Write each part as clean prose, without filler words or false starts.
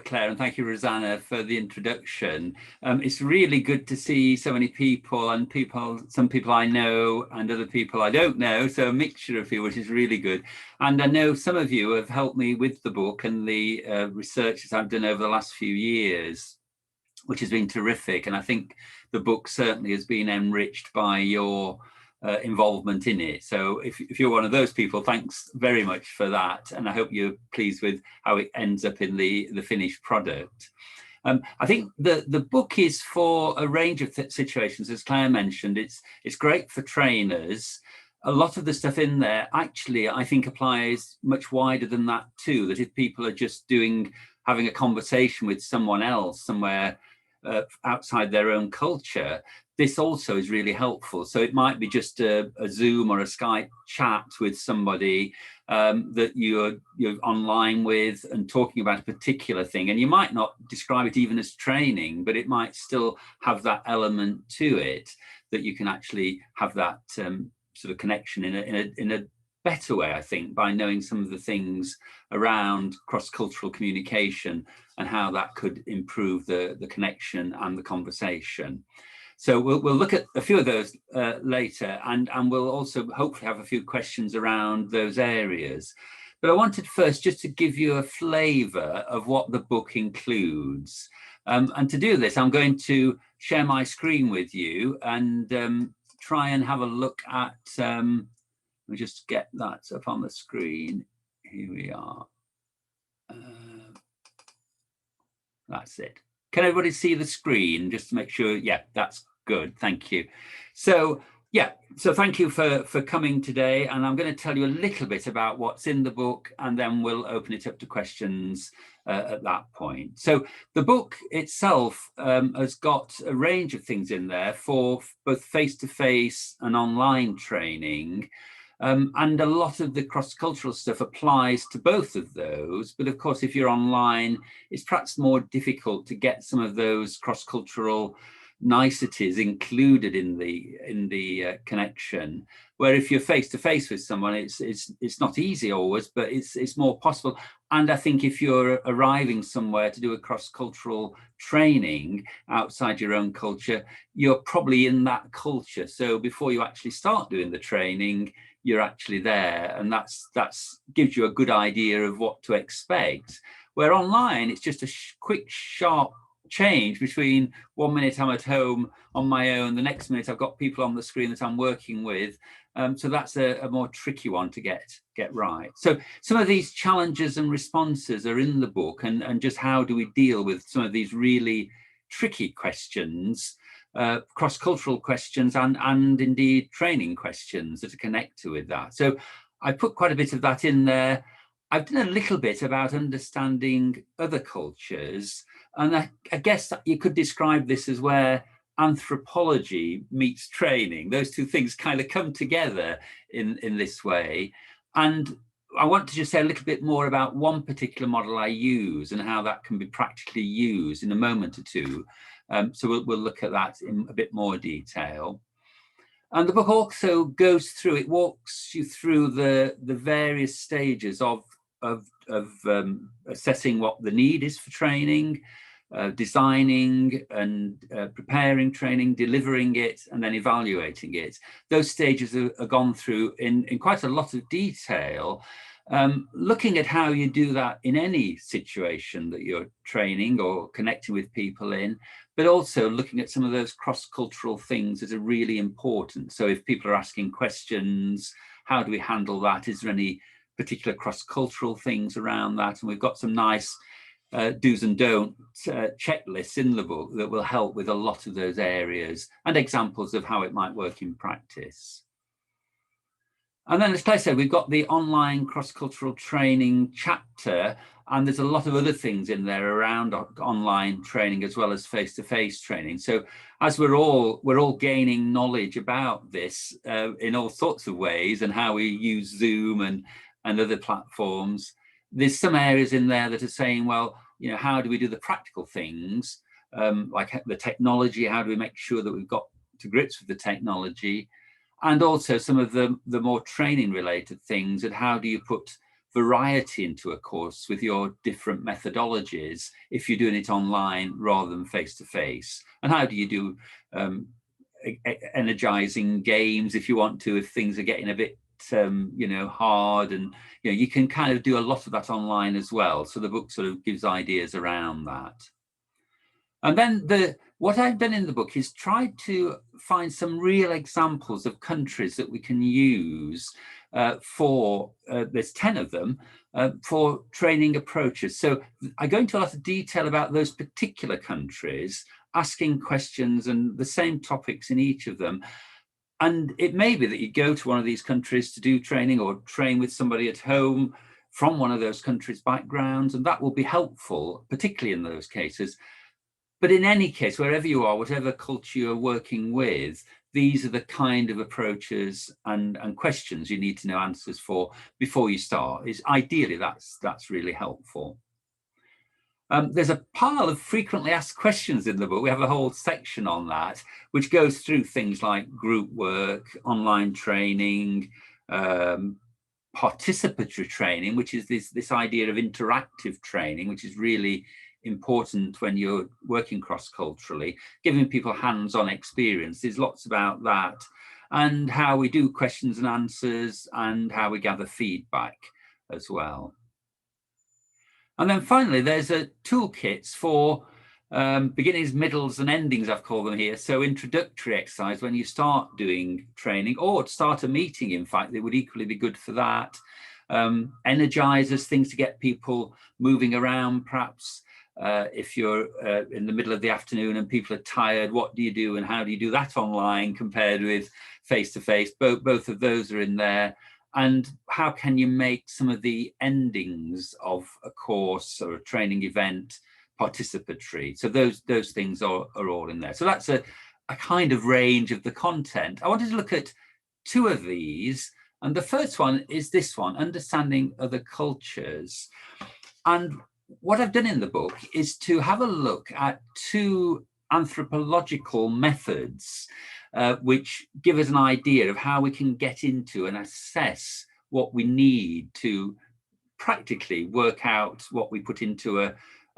Claire, and thank you, Rosanna, for the introduction. It's really good to see so many people, and some people I know and other people I don't know, so a mixture of you, which is really good. And I know some of you have helped me with the book and the research that I've done over the last few years, which has been terrific. And I think the book certainly has been enriched by your involvement in it. So if you're one of those people, thanks very much for that. And I hope you're pleased with how it ends up in the finished product. I think the book is for a range of situations, as Claire mentioned. It's great for trainers. A lot of the stuff in there, actually, I think applies much wider than that too, that if people are just having a conversation with someone else somewhere outside their own culture, this also is really helpful. So it might be just a Zoom or a Skype chat with somebody that you're online with and talking about a particular thing. And you might not describe it even as training, but it might still have that element to it that you can actually have that sort of connection in a better way, I think, by knowing some of the things around cross-cultural communication and how that could improve the connection and the conversation. So we'll look at a few of those later, and we'll also hopefully have a few questions around those areas. But I wanted first just to give you a flavour of what the book includes. And to do this, I'm going to share my screen with you and try and have a look at, let me just get that up on the screen. Here we are. That's it. Can everybody see the screen just to make sure? Yeah, that's good. Thank you. So thank you for coming today. And I'm going to tell you a little bit about what's in the book, and then we'll open it up to questions at that point. So the book itself has got a range of things in there for both face-to-face and online training. And a lot of the cross-cultural stuff applies to both of those. But of course, if you're online, it's perhaps more difficult to get some of those cross-cultural niceties included in the connection. Where if you're face-to-face with someone, it's not easy always, but it's more possible. And I think if you're arriving somewhere to do a cross-cultural training outside your own culture, you're probably in that culture. So before you actually start doing the training, you're actually there, and that's gives you a good idea of what to expect. Where online, it's just a quick, sharp change between 1 minute I'm at home on my own, the next minute I've got people on the screen that I'm working with. So that's a more tricky one to get right. So some of these challenges and responses are in the book, and just how do we deal with some of these really tricky questions, cross-cultural questions, and indeed training questions that are connected with that. So I put quite a bit of that in there. I've done a little bit about understanding other cultures, and I guess that you could describe this as where anthropology meets training. Those two things kind of come together in this way. And I want to just say a little bit more about one particular model I use and how that can be practically used in a moment or two. So we'll look at that in a bit more detail. And the book also goes through, it walks you through the various stages of assessing what the need is for training, designing and preparing training, delivering it, and then evaluating it. Those stages are gone through in quite a lot of detail, looking at how you do that in any situation that you're training or connecting with people in, but also looking at some of those cross-cultural things that are really important. So if people are asking questions, how do we handle that? Is there any particular cross-cultural things around that? And we've got some nice do's and don'ts checklists in the book that will help with a lot of those areas and examples of how it might work in practice. And then, as Claire said, we've got the online cross-cultural training chapter, and there's a lot of other things in there around online training as well as face-to-face training. So as we're all gaining knowledge about this in all sorts of ways, and how we use Zoom and other platforms, there's some areas in there that are saying, well, you know, how do we do the practical things, like the technology? How do we make sure that we've got to grips with the technology? And also some of the more training related things, and how do you put variety into a course with your different methodologies if you're doing it online rather than face to face? And how do you do energizing games if you want to, if things are getting a bit hard, and you can kind of do a lot of that online as well. So the book sort of gives ideas around that. And then what I've done in the book is tried to find some real examples of countries that we can use for, there's 10 of them, for training approaches. So I go into a lot of detail about those particular countries, asking questions and the same topics in each of them. And it may be that you go to one of these countries to do training or train with somebody at home from one of those countries' backgrounds, and that will be helpful, particularly in those cases. But in any case, wherever you are, whatever culture you're working with, these are the kind of approaches and questions you need to know answers for before you start. Ideally, that's really helpful. There's a pile of frequently asked questions in the book. We have a whole section on that, which goes through things like group work, online training, participatory training, which is this idea of interactive training, which is really important when you're working cross-culturally, giving people hands-on experience. There's lots about that, and how we do questions and answers, and how we gather feedback as well. And then finally, there's a toolkits for beginnings, middles, and endings, I've called them here. So introductory exercise when you start doing training, or start a meeting, in fact, they would equally be good for that. Energizers, things to get people moving around, perhaps. If you're in the middle of the afternoon and people are tired, what do you do and how do you do that online compared with face-to-face? Both of those are in there. And how can you make some of the endings of a course or a training event participatory? So those things are all in there. So that's a kind of range of the content. I wanted to look at two of these. And the first one is this one, understanding other cultures. And what I've done in the book is to have a look at two anthropological methods which give us an idea of how we can get into and assess what we need to practically work out what we put into a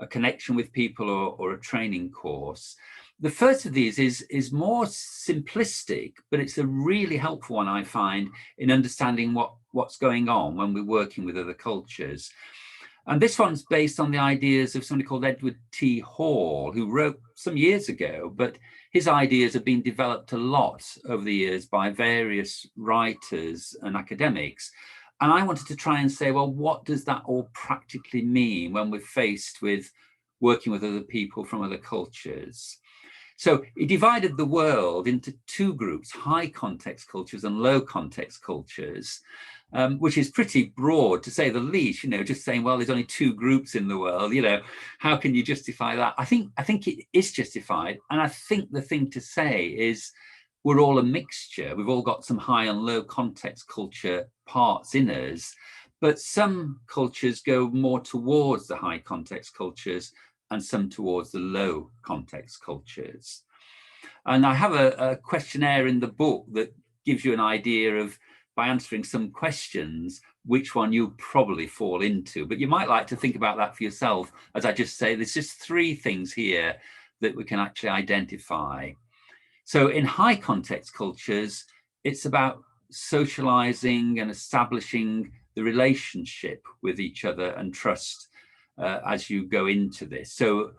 connection with people or a training course. The first of these is more simplistic, but it's a really helpful one, I find, in understanding what's going on when we're working with other cultures. And this one's based on the ideas of somebody called Edward T. Hall, who wrote some years ago, but his ideas have been developed a lot over the years by various writers and academics. And I wanted to try and say, well, what does that all practically mean when we're faced with working with other people from other cultures? So he divided the world into two groups, high context cultures and low context cultures. Which is pretty broad, to say the least. Just saying, well, there's only two groups in the world, how can you justify that? I think it is justified. And I think the thing to say is we're all a mixture. We've all got some high and low context culture parts in us, but some cultures go more towards the high context cultures and some towards the low context cultures. And I have a questionnaire in the book that gives you an idea of, by answering some questions, which one you probably fall into. But you might like to think about that for yourself. As I just say, there's just three things here that we can actually identify. So in high context cultures, it's about socializing and establishing the relationship with each other and trust as you go into this. So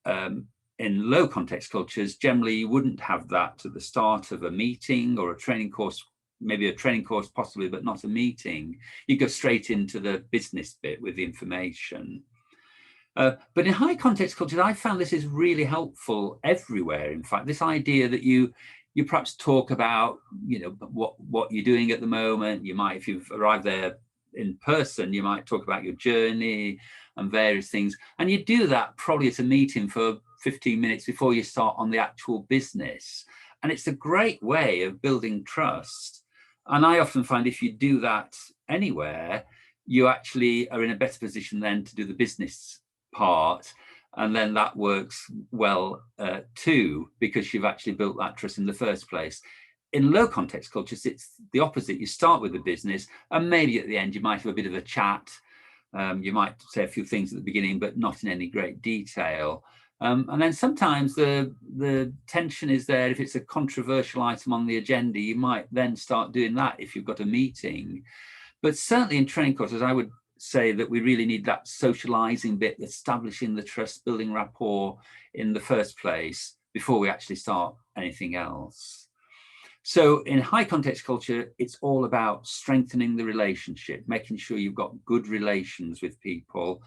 in low context cultures, generally you wouldn't have that at the start of a meeting or a training course, maybe a training course possibly, but not a meeting. You go straight into the business bit with the information. But in high context cultures, I found this is really helpful everywhere. In fact, this idea that you perhaps talk about, what you're doing at the moment. You might, if you've arrived there in person, you might talk about your journey and various things. And you do that probably at a meeting for 15 minutes before you start on the actual business. And it's a great way of building trust. And I often find if you do that anywhere, you actually are in a better position then to do the business part. And then that works well too, because you've actually built that trust in the first place. In low context cultures, it's the opposite. You start with the business and maybe at the end you might have a bit of a chat You might say a few things at the beginning, but not in any great detail. And then sometimes the tension is there. If it's a controversial item on the agenda, you might then start doing that if you've got a meeting. But certainly in training courses, I would say that we really need that socializing bit, establishing the trust, building rapport in the first place before we actually start anything else. So in high context culture, it's all about strengthening the relationship, making sure you've got good relations with people.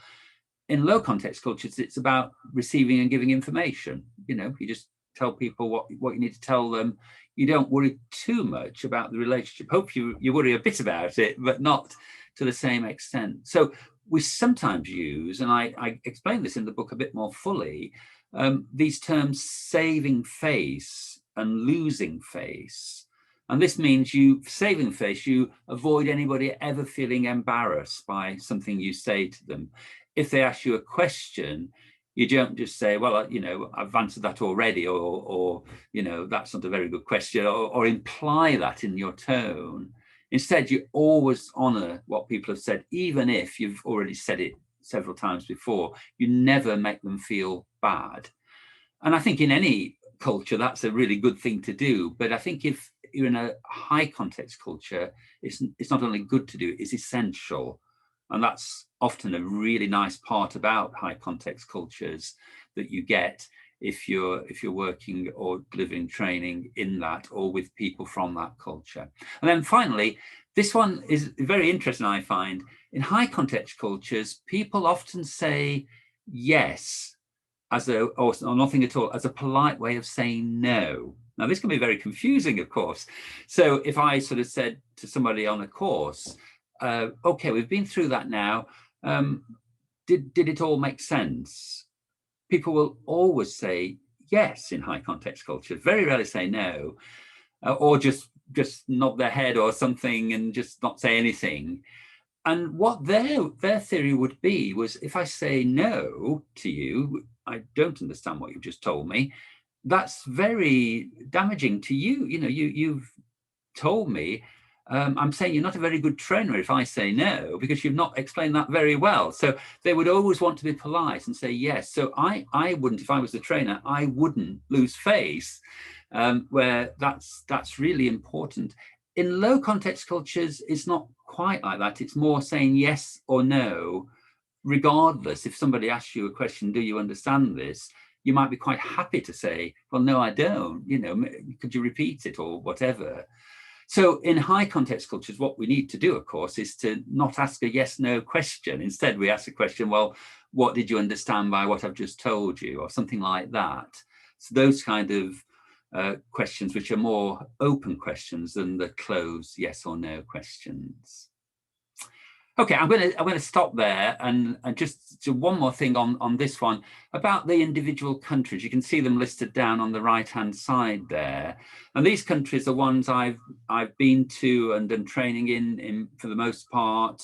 In low context cultures, it's about receiving and giving information. You just tell people what you need to tell them. You don't worry too much about the relationship. Hope you worry a bit about it, but not to the same extent. So we sometimes use, and I explain this in the book a bit more fully, these terms saving face and losing face. And this means saving face, you avoid anybody ever feeling embarrassed by something you say to them. If they ask you a question, you don't just say, well, I've answered that already, or that's not a very good question, or imply that in your tone. Instead, you always honor what people have said, even if you've already said it several times before. You never make them feel bad. And I think in any culture, that's a really good thing to do. But I think if you're in a high context culture, it's not only good to do, it's essential. And that's often a really nice part about high context cultures that you get if you're working or delivering training in that or with people from that culture. And then finally, this one is very interesting, I find. In high context cultures, people often say yes or nothing at all, as a polite way of saying no. Now, this can be very confusing, of course. So if I sort of said to somebody on a course, okay, we've been through that now. Did it all make sense? People will always say yes in high context culture, very rarely say no, or just nod their head or something and just not say anything. And what their theory would be was, if I say no to you, I don't understand what you've just told me, that's very damaging to you. You've told me, I'm saying you're not a very good trainer if I say no, because you've not explained that very well. So they would always want to be polite and say yes. So I wouldn't, if I was the trainer, I wouldn't lose face, where that's really important. In low context cultures, it's not quite like that. It's more saying yes or no, regardless. If somebody asks you a question, do you understand this? You might be quite happy to say, well, no, I don't, could you repeat it or whatever. So in high context cultures, what we need to do, of course, is to not ask a yes, no question. Instead, we ask a question, well, what did you understand by what I've just told you, or something like that. So those kind of questions, which are more open questions than the closed yes or no questions. Okay, I'm going to stop there and just do one more thing on this one about the individual countries. You can see them listed down on the right-hand side there, and these countries are ones I've been to and done training in for the most part,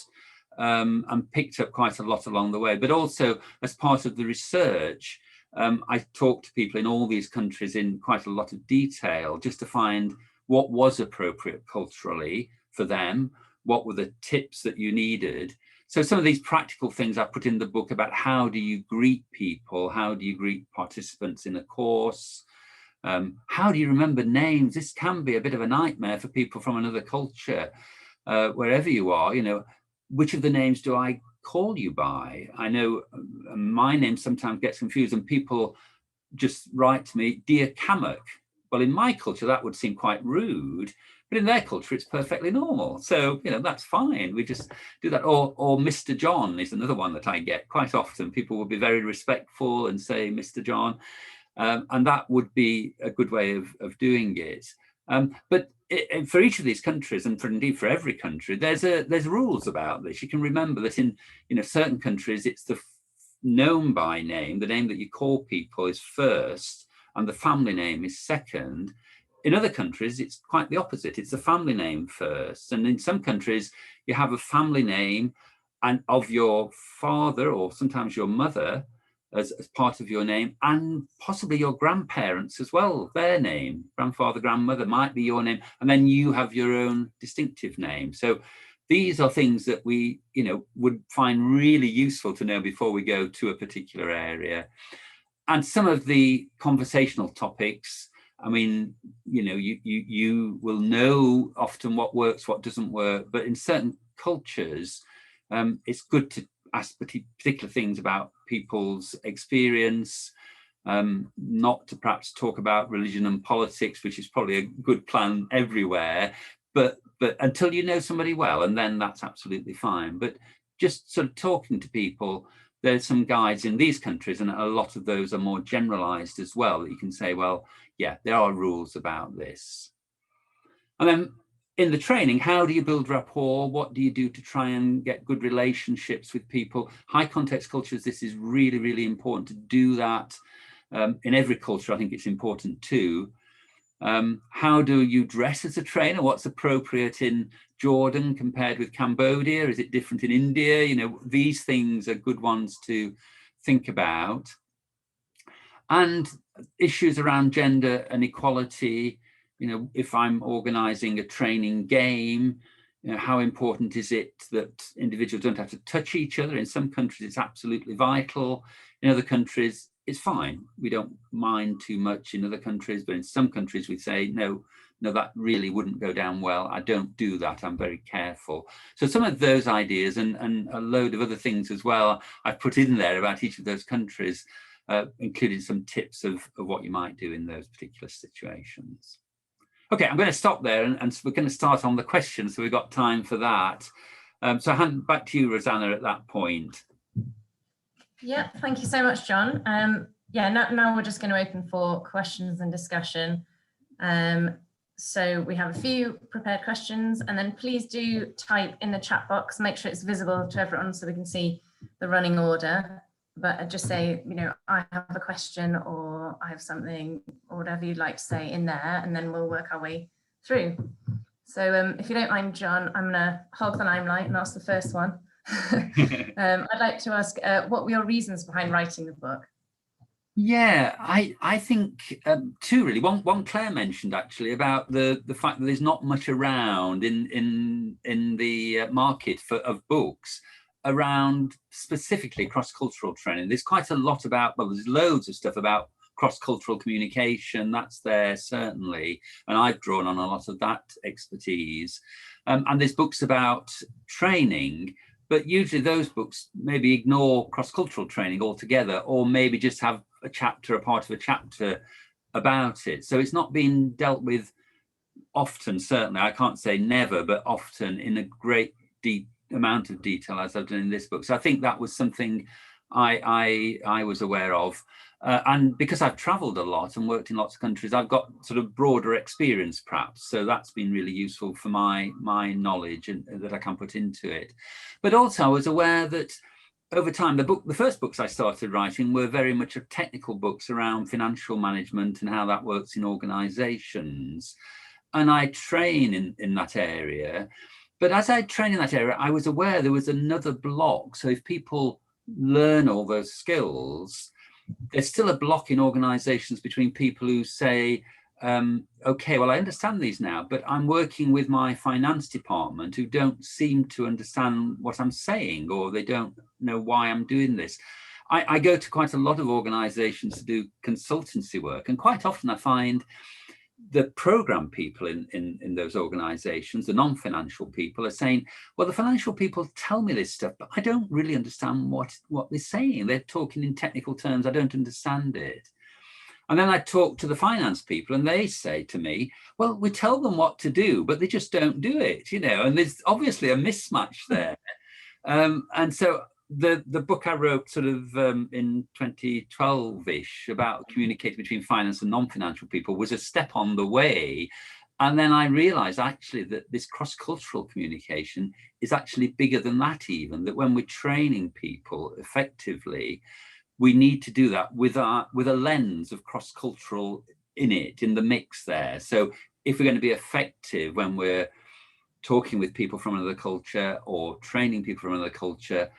and picked up quite a lot along the way. But also as part of the research, I talked to people in all these countries in quite a lot of detail, just to find what was appropriate culturally for them. What were the tips that you needed? So some of these practical things I put in the book about how do you greet people? How do you greet participants in a course? How do you remember names? This can be a bit of a nightmare for people from another culture, wherever you are. Which of the names do I call you by? I know my name sometimes gets confused and people just write to me, Dear Cammack. Well, in my culture, that would seem quite rude. But in their culture, it's perfectly normal. So, that's fine. We just do that. Or Mr. John is another one that I get quite often. People will be very respectful and say, Mr. John. And that would be a good way of doing it. But for each of these countries, and indeed for every country, there's rules about this. You can remember that in certain countries, it's the known by name. The name that you call people is first, and the family name is second. In other countries, it's quite the opposite. It's the family name first. And in some countries, you have a family name and of your father or sometimes your mother as part of your name, and possibly your grandparents as well, their name. Grandfather, grandmother might be your name. And then you have your own distinctive name. So these are things that we, would find really useful to know before we go to a particular area. And some of the conversational topics, I mean, you will know often what works, what doesn't work, but in certain cultures, it's good to ask particular things about people's experience, not to perhaps talk about religion and politics, which is probably a good plan everywhere, but until you know somebody well, and then that's absolutely fine. But just sort of talking to people, there's some guides in these countries, and a lot of those are more generalized as well, that you can say, well, yeah, there are rules about this. And then in the training, how do you build rapport? What do you do to try and get good relationships with people? High context cultures, this is really, really important to do that. In every culture, I think it's important too. How do you dress as a trainer? What's appropriate in Jordan compared with Cambodia? Is it different in India? These things are good ones to think about. And issues around gender and equality. If I'm organizing a training game, how important is it that individuals don't have to touch each other? In some countries, it's absolutely vital. In other countries, it's fine. We don't mind too much in other countries, but in some countries we say, no, that really wouldn't go down well. I don't do that. I'm very careful. So some of those ideas and a load of other things as well, I've put in there about each of those countries, including some tips of what you might do in those particular situations. Okay, I'm going to stop there, and we're going to start on the questions, so we've got time for that. So I hand back to you, Rosanna, at that point. Yeah, thank you so much, John. Yeah, now we're just going to open for questions and discussion. So we have a few prepared questions, and then please do type in the chat box, make sure it's visible to everyone so we can see the running order. But just say, I have a question, or I have something, or whatever you'd like to say in there, and then we'll work our way through. So if you don't mind, John, I'm going to hog the limelight and ask the first one. I'd like to ask, what were your reasons behind writing the book? Yeah, I think two really. One Claire mentioned actually about the fact that there's not much around in the market of books around specifically cross-cultural training. There's quite a lot about, well, there's loads of stuff about cross-cultural communication, that's there certainly, and I've drawn on a lot of that expertise. And there's books about training, but usually those books maybe ignore cross-cultural training altogether, or maybe just have a part of a chapter about it. So it's not been dealt with often, certainly, I can't say never, but often in a great deep amount of detail as I've done in this book. So I think that was something I was aware of. And because I've traveled a lot and worked in lots of countries, I've got sort of broader experience perhaps. So that's been really useful for my knowledge and that I can put into it. But also I was aware that over time, the first books I started writing were very much technical books around financial management and how that works in organizations. And I train in that area. But as I trained in that area, I was aware there was another block. So if people learn all those skills, there's still a block in organizations between people who say, okay, well, I understand these now, but I'm working with my finance department who don't seem to understand what I'm saying, or they don't know why I'm doing this. I go to quite a lot of organizations to do consultancy work, and quite often I find the program people in those organizations, the non-financial people, are saying, well, the financial people tell me this stuff, but I don't really understand what they're saying. They're talking in technical terms. I don't understand it. And then I talk to the finance people and they say to me, well, we tell them what to do, but they just don't do it, and there's obviously a mismatch there. And so the book I wrote sort of in 2012-ish about communicating between finance and non-financial people was a step on the way. And then I realized actually that this cross-cultural communication is actually bigger than that even, that when we're training people effectively, we need to do that with a lens of cross-cultural in the mix there. So if we're going to be effective when we're talking with people from another culture or training people from another culture,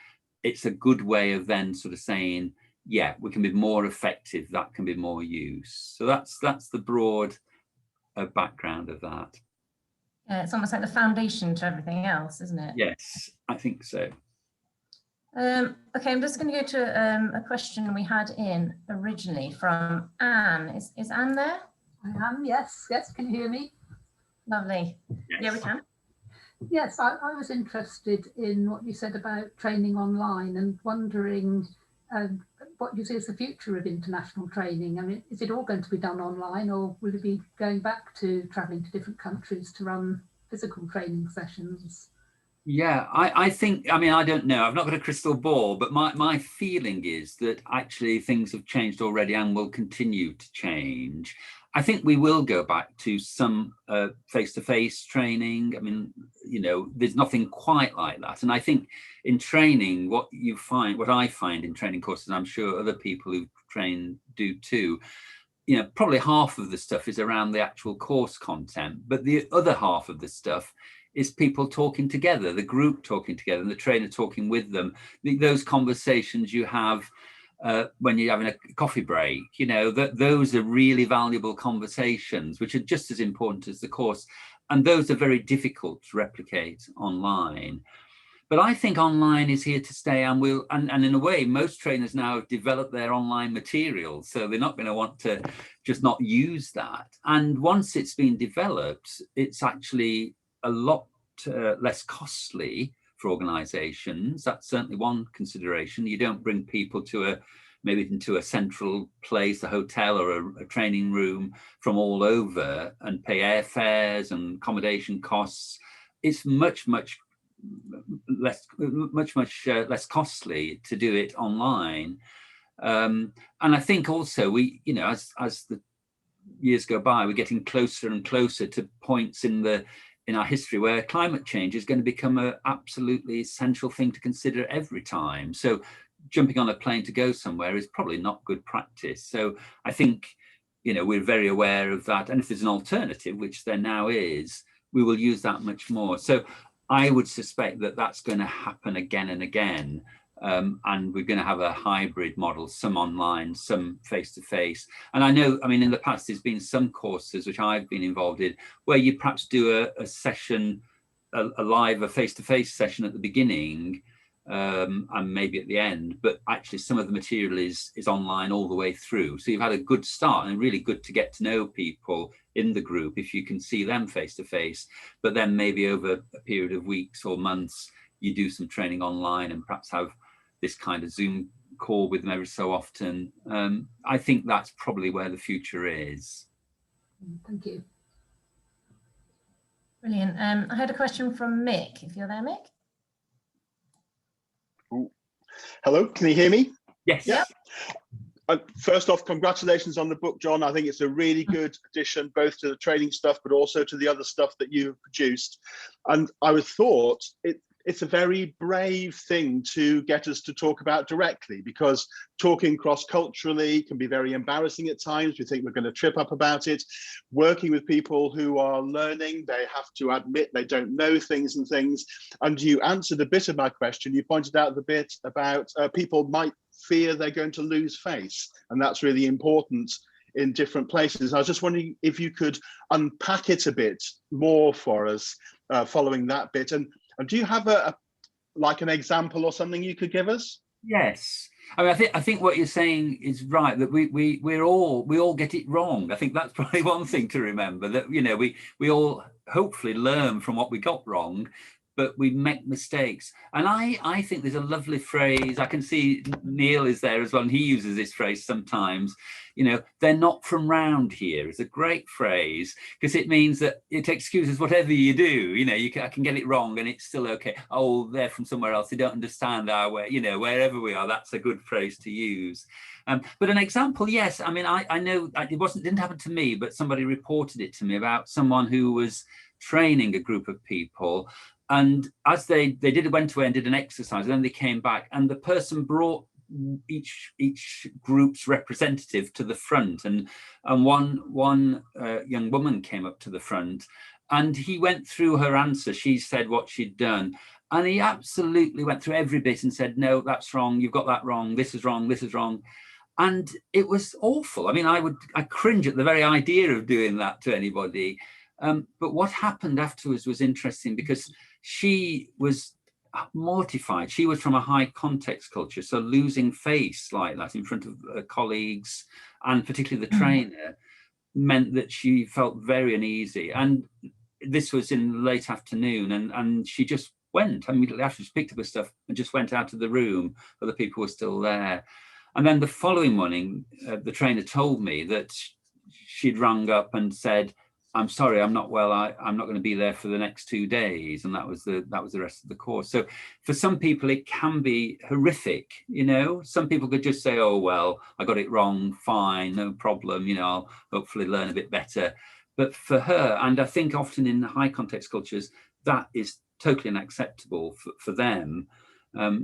it's a good way of then sort of saying, yeah, we can be more effective, that can be more use. So that's the broad background of that. Yeah, it's almost like the foundation to everything else, isn't it? Yes, I think so. Okay, I'm just going to go to a question we had in originally from Anne. Is Anne there? I am, yes, can you hear me? Lovely. Yes. Yeah, we can. Yes, I was interested in what you said about training online and wondering what you see as the future of international training. I mean, is it all going to be done online, or will it be going back to travelling to different countries to run physical training sessions? Yeah, I think, I mean, I don't know, I've not got a crystal ball, but my feeling is that actually things have changed already and will continue to change. I think we will go back to some face-to-face training. I mean, you know, there's nothing quite like that. And I think in training, what I find in training courses, and I'm sure other people who train do too, you know, probably half of the stuff is around the actual course content, but the other half of the stuff is people talking together, the group talking together, and the trainer talking with them. Those conversations you have when you're having a coffee break, you know, those are really valuable conversations, which are just as important as the course. And those are very difficult to replicate online. But I think online is here to stay, and and in a way, most trainers now have developed their online materials, so they're not going to want to just not use that. And once it's been developed, it's actually a lot less costly for organizations. That's certainly one consideration. You don't bring people to maybe into a central place, a hotel or a training room from all over, and pay airfares and accommodation costs. It's much less costly to do it online. And I think also we, you know, as the years go by, we're getting closer and closer to points in our history where climate change is going to become an absolutely essential thing to consider every time. So jumping on a plane to go somewhere is probably not good practice. So I think, you know, we're very aware of that. And if there's an alternative, which there now is, we will use that much more. So I would suspect that that's going to happen again and again. And we're going to have a hybrid model, some online, some face-to-face. And I know, I mean, in the past, there's been some courses which I've been involved in where you perhaps do a session, a face-to-face session at the beginning, and maybe at the end, but actually some of the material is online all the way through. So you've had a good start, and really good to get to know people in the group if you can see them face-to-face, but then maybe over a period of weeks or months, you do some training online and perhaps have this kind of Zoom call with them every so often. I think that's probably where the future is. Thank you. Brilliant. I had a question from Mick, if you're there, Mick. Ooh. Hello, can you hear me? Yes. Yep. First off, congratulations on the book, John. I think it's a really good addition, both to the training stuff, but also to the other stuff that you've produced. And I would thought it's a very brave thing to get us to talk about directly, because talking cross-culturally can be very embarrassing at times. We think we're going to trip up about it. Working with people who are learning, they have to admit they don't know things and things. And you answered a bit of my question. You pointed out the bit about people might fear they're going to lose face. And that's really important in different places. I was just wondering if you could unpack it a bit more for us following that bit. And do you have like an example or something you could give us? Yes. I mean, I think what you're saying is right, that we all get it wrong. I think that's probably one thing to remember, that, you know, we all hopefully learn from what we got wrong, but we make mistakes. And I think there's a lovely phrase. I can see Neil is there as well, and he uses this phrase sometimes. You know, they're not from round here. It's a great phrase, because it means that it excuses whatever you do. You know, I can get it wrong and it's still okay. Oh, they're from somewhere else. They don't understand our way. You know, wherever we are, that's a good phrase to use. But an example, yes. I mean, I know it didn't happen to me, but somebody reported it to me about someone who was training a group of people. And as they went away and did an exercise, and then they came back, and the person brought each group's representative to the front, and one young woman came up to the front, and he went through her answer. She said what she'd done, and he absolutely went through every bit and said, no, that's wrong, you've got that wrong, this is wrong, this is wrong. And it was awful. I mean, I cringe at the very idea of doing that to anybody. But what happened afterwards was interesting, because she was mortified. She was from a high context culture, so losing face like that in front of colleagues, and particularly the trainer, meant that she felt very uneasy. And this was in late afternoon, and she just went immediately after. She picked up her stuff and just went out of the room. Other people were still there. And then the following morning, the trainer told me that she'd rung up and said, "I'm sorry, I'm not well. I'm not going to be there for the next 2 days." And that was the rest of the course. So for some people, it can be horrific. You know, some people could just say, "Oh, well, I got it wrong. Fine, no problem. You know, I'll hopefully learn a bit better." But for her, and I think often in high context cultures, that is totally unacceptable for them.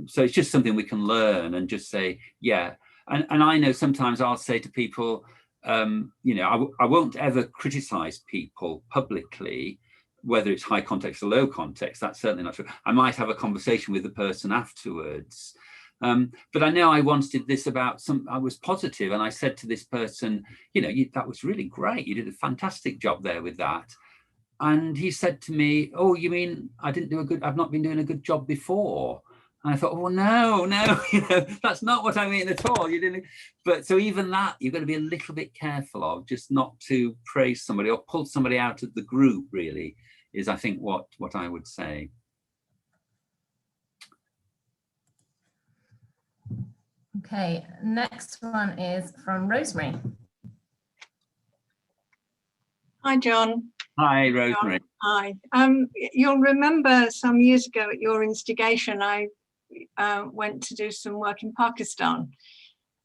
So it's just something we can learn and just say, yeah. And I know sometimes I'll say to people, you know, I won't ever criticize people publicly, whether it's high context or low context. That's certainly not true. I might have a conversation with the person afterwards. But I know I once did this about I was positive, and I said to this person, you know, that was really great. You did a fantastic job there with that. And he said to me, "Oh, you mean I've not been doing a good job before?" And I thought, "Oh, no, you know, that's not what I mean at all. You didn't." But so even that, you've got to be a little bit careful of, just not to praise somebody or pull somebody out of the group, really, is I think what I would say. Okay, next one is from Rosemary. Hi, John. Hi, Rosemary. Hi. You'll remember some years ago at your instigation, I went to do some work in Pakistan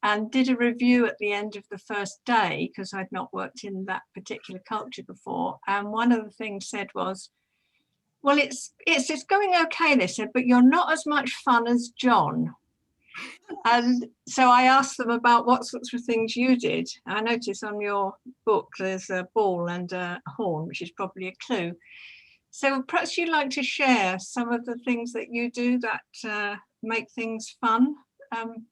and did a review at the end of the first day, because I'd not worked in that particular culture before. And one of the things said was, "Well, it's going okay," they said, "but you're not as much fun as John." And so I asked them about what sorts of things you did. I notice on your book there's a ball and a horn, which is probably a clue. So perhaps you'd like to share some of the things that you do that make things fun.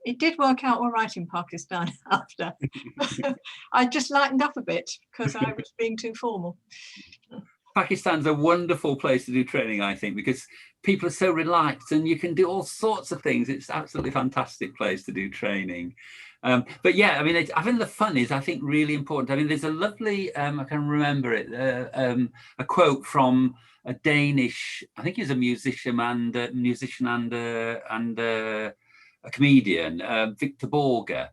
It did work out all right in Pakistan after. I just lightened up a bit because I was being too formal. Pakistan's a wonderful place to do training, I think, because people are so relaxed and you can do all sorts of things. It's absolutely fantastic place to do training. But yeah, I mean, I think the fun is, I think, really important. I mean, there's a lovely, I can remember it, a quote from a Danish, I think he's a musician and a comedian, Victor Borge.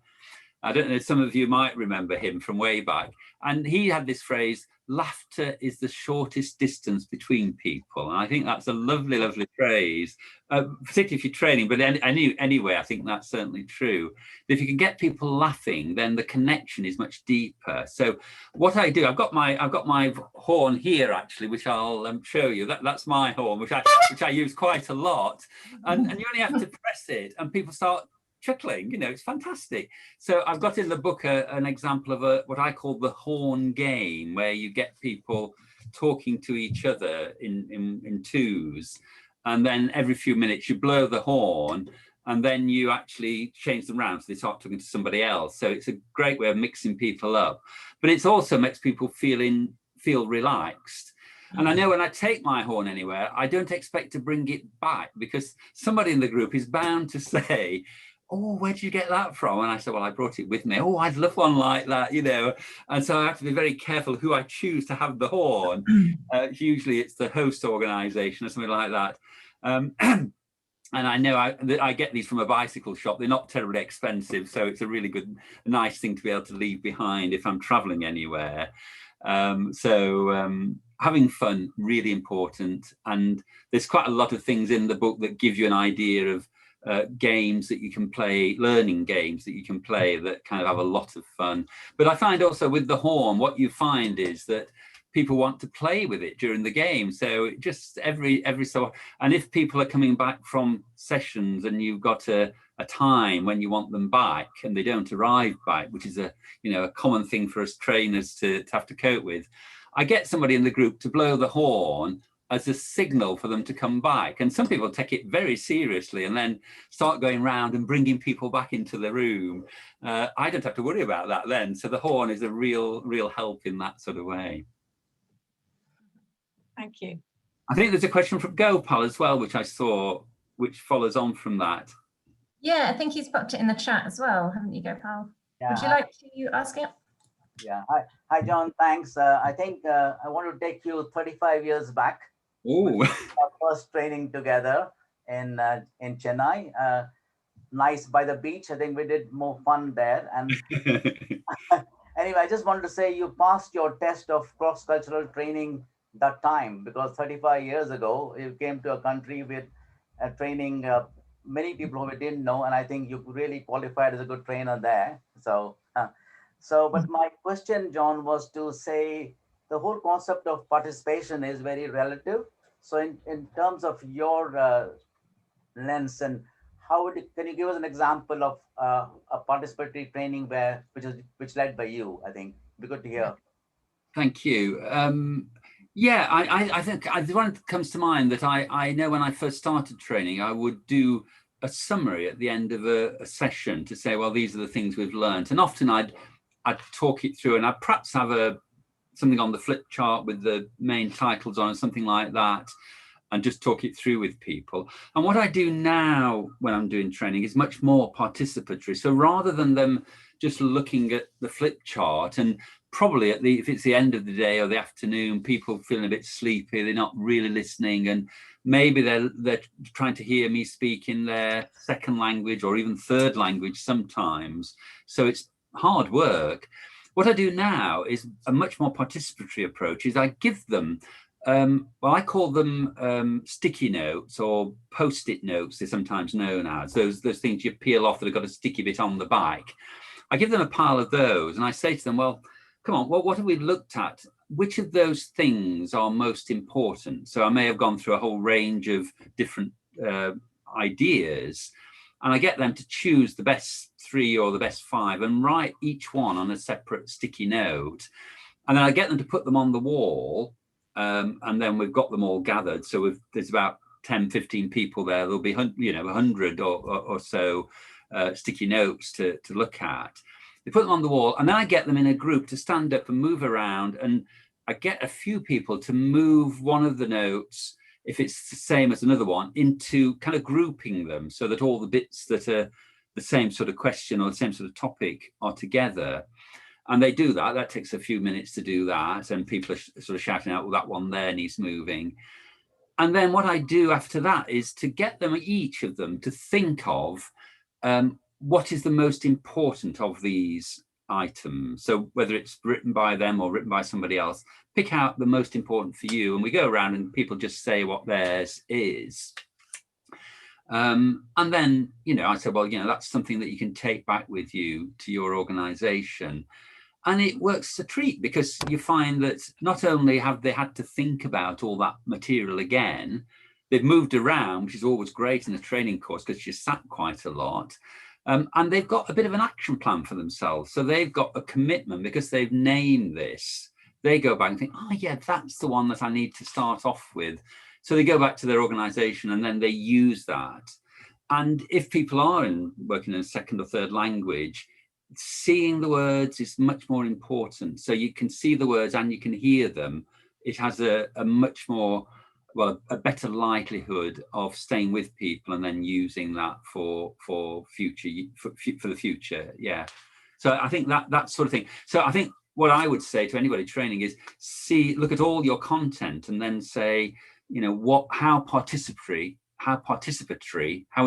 I don't know, some of you might remember him from way back. And he had this phrase, "Laughter is the shortest distance between people." And I think that's a lovely, lovely phrase, particularly if you're training, but anyway, I think that's certainly true. If you can get people laughing, then the connection is much deeper. So what I do, I've got my horn here, actually, which I'll show you. That's my horn, which I use quite a lot. And you only have to press it and people start chuckling, you know, it's fantastic. So I've got in the book an example of what I call the horn game, where you get people talking to each other in twos, and then every few minutes you blow the horn, and then you actually change them around so they start talking to somebody else. So it's a great way of mixing people up, but it also makes people feel relaxed. And I know when I take my horn anywhere, I don't expect to bring it back, because somebody in the group is bound to say, "Oh, where did you get that from?" And I said, "Well, I brought it with me." "Oh, I'd love one like that," you know. And so I have to be very careful who I choose to have the horn. Usually it's the host organisation or something like that. And I know I get these from a bicycle shop. They're not terribly expensive, so it's a really good, nice thing to be able to leave behind if I'm travelling anywhere. Having fun, really important. And there's quite a lot of things in the book that give you an idea of games that you can play, learning games that you can play that kind of have a lot of fun. But I find also with the horn, what you find is that people want to play with it during the game. So just every so, and if people are coming back from sessions and you've got a time when you want them back and they don't arrive back, which is a common thing for us trainers to have to cope with, I get somebody in the group to blow the horn as a signal for them to come back. And some people take it very seriously and then start going around and bringing people back into the room. I don't have to worry about that then. So the horn is a real help in that sort of way. Thank you. I think there's a question from Gopal as well, which I saw, which follows on from that. Yeah, I think he's popped it in the chat as well, haven't you, Gopal? Yeah, Would you like to ask it? Yeah. Hi, John. Thanks. I think I want to take you 35 years back. Oh, Our first training together in Chennai. Nice by the beach. I think we did more fun there. And anyway, I just wanted to say you passed your test of cross-cultural training that time, because 35 years ago you came to a country with training many people who we didn't know, and I think you really qualified as a good trainer there. So but my question, John, was to say the whole concept of participation is very relative. So in terms of your lens, and how can you give us an example of a participatory training which led by you? I think it'd be good to hear. thank you. Yeah, I think the one that comes to mind that I know when I first started training, I would do a summary at the end of a session to say, well, these are the things we've learned. And often I'd talk it through, and I'd perhaps have something on the flip chart with the main titles on, or something like that, and just talk it through with people. And what I do now when I'm doing training is much more participatory. So rather than them just looking at the flip chart, and probably if it's the end of the day or the afternoon, people feeling a bit sleepy, they're not really listening, and maybe they're trying to hear me speak in their second language or even third language sometimes. So it's hard work. What I do now is a much more participatory approach. Is I give them, well, I call them sticky notes or post-it notes. They're sometimes known as those things you peel off that have got a sticky bit on the back. I give them a pile of those, and I say to them, well, come on, what have we looked at? Which of those things are most important? So I may have gone through a whole range of different ideas, and I get them to choose the best 3 or the best 5 and write each one on a separate sticky note. And then I get them to put them on the wall, and then we've got them all gathered. So there's about 10, 15 people there. There'll be 100 or so sticky notes to look at. They put them on the wall, and then I get them in a group to stand up and move around, and I get a few people to move one of the notes, if it's the same as another one, into kind of grouping them so that all the bits that are the same sort of question or the same sort of topic are together. And they do that. That takes a few minutes to do that, and people are sort of shouting out, well, that one there needs moving. And then what I do after that is to get them, each of them, to think of what is the most important of these items. So whether it's written by them or written by somebody else, pick out the most important for you. And we go around and people just say what theirs is. And then, I said, well, that's something that you can take back with you to your organization. And it works a treat, because you find that not only have they had to think about all that material again, they've moved around, which is always great in a training course because you sat quite a lot. And they've got a bit of an action plan for themselves. So they've got a commitment because they've named this. They go back and think, oh yeah, that's the one that I need to start off with. So they go back to their organization and then they use that. And if people are working in a second or third language, seeing the words is much more important. So you can see the words and you can hear them. It has a much more, a better likelihood of staying with people and then using that for the future. Yeah. So I think that sort of thing. So I think what I would say to anybody training is look at all your content and then say, how participatory, how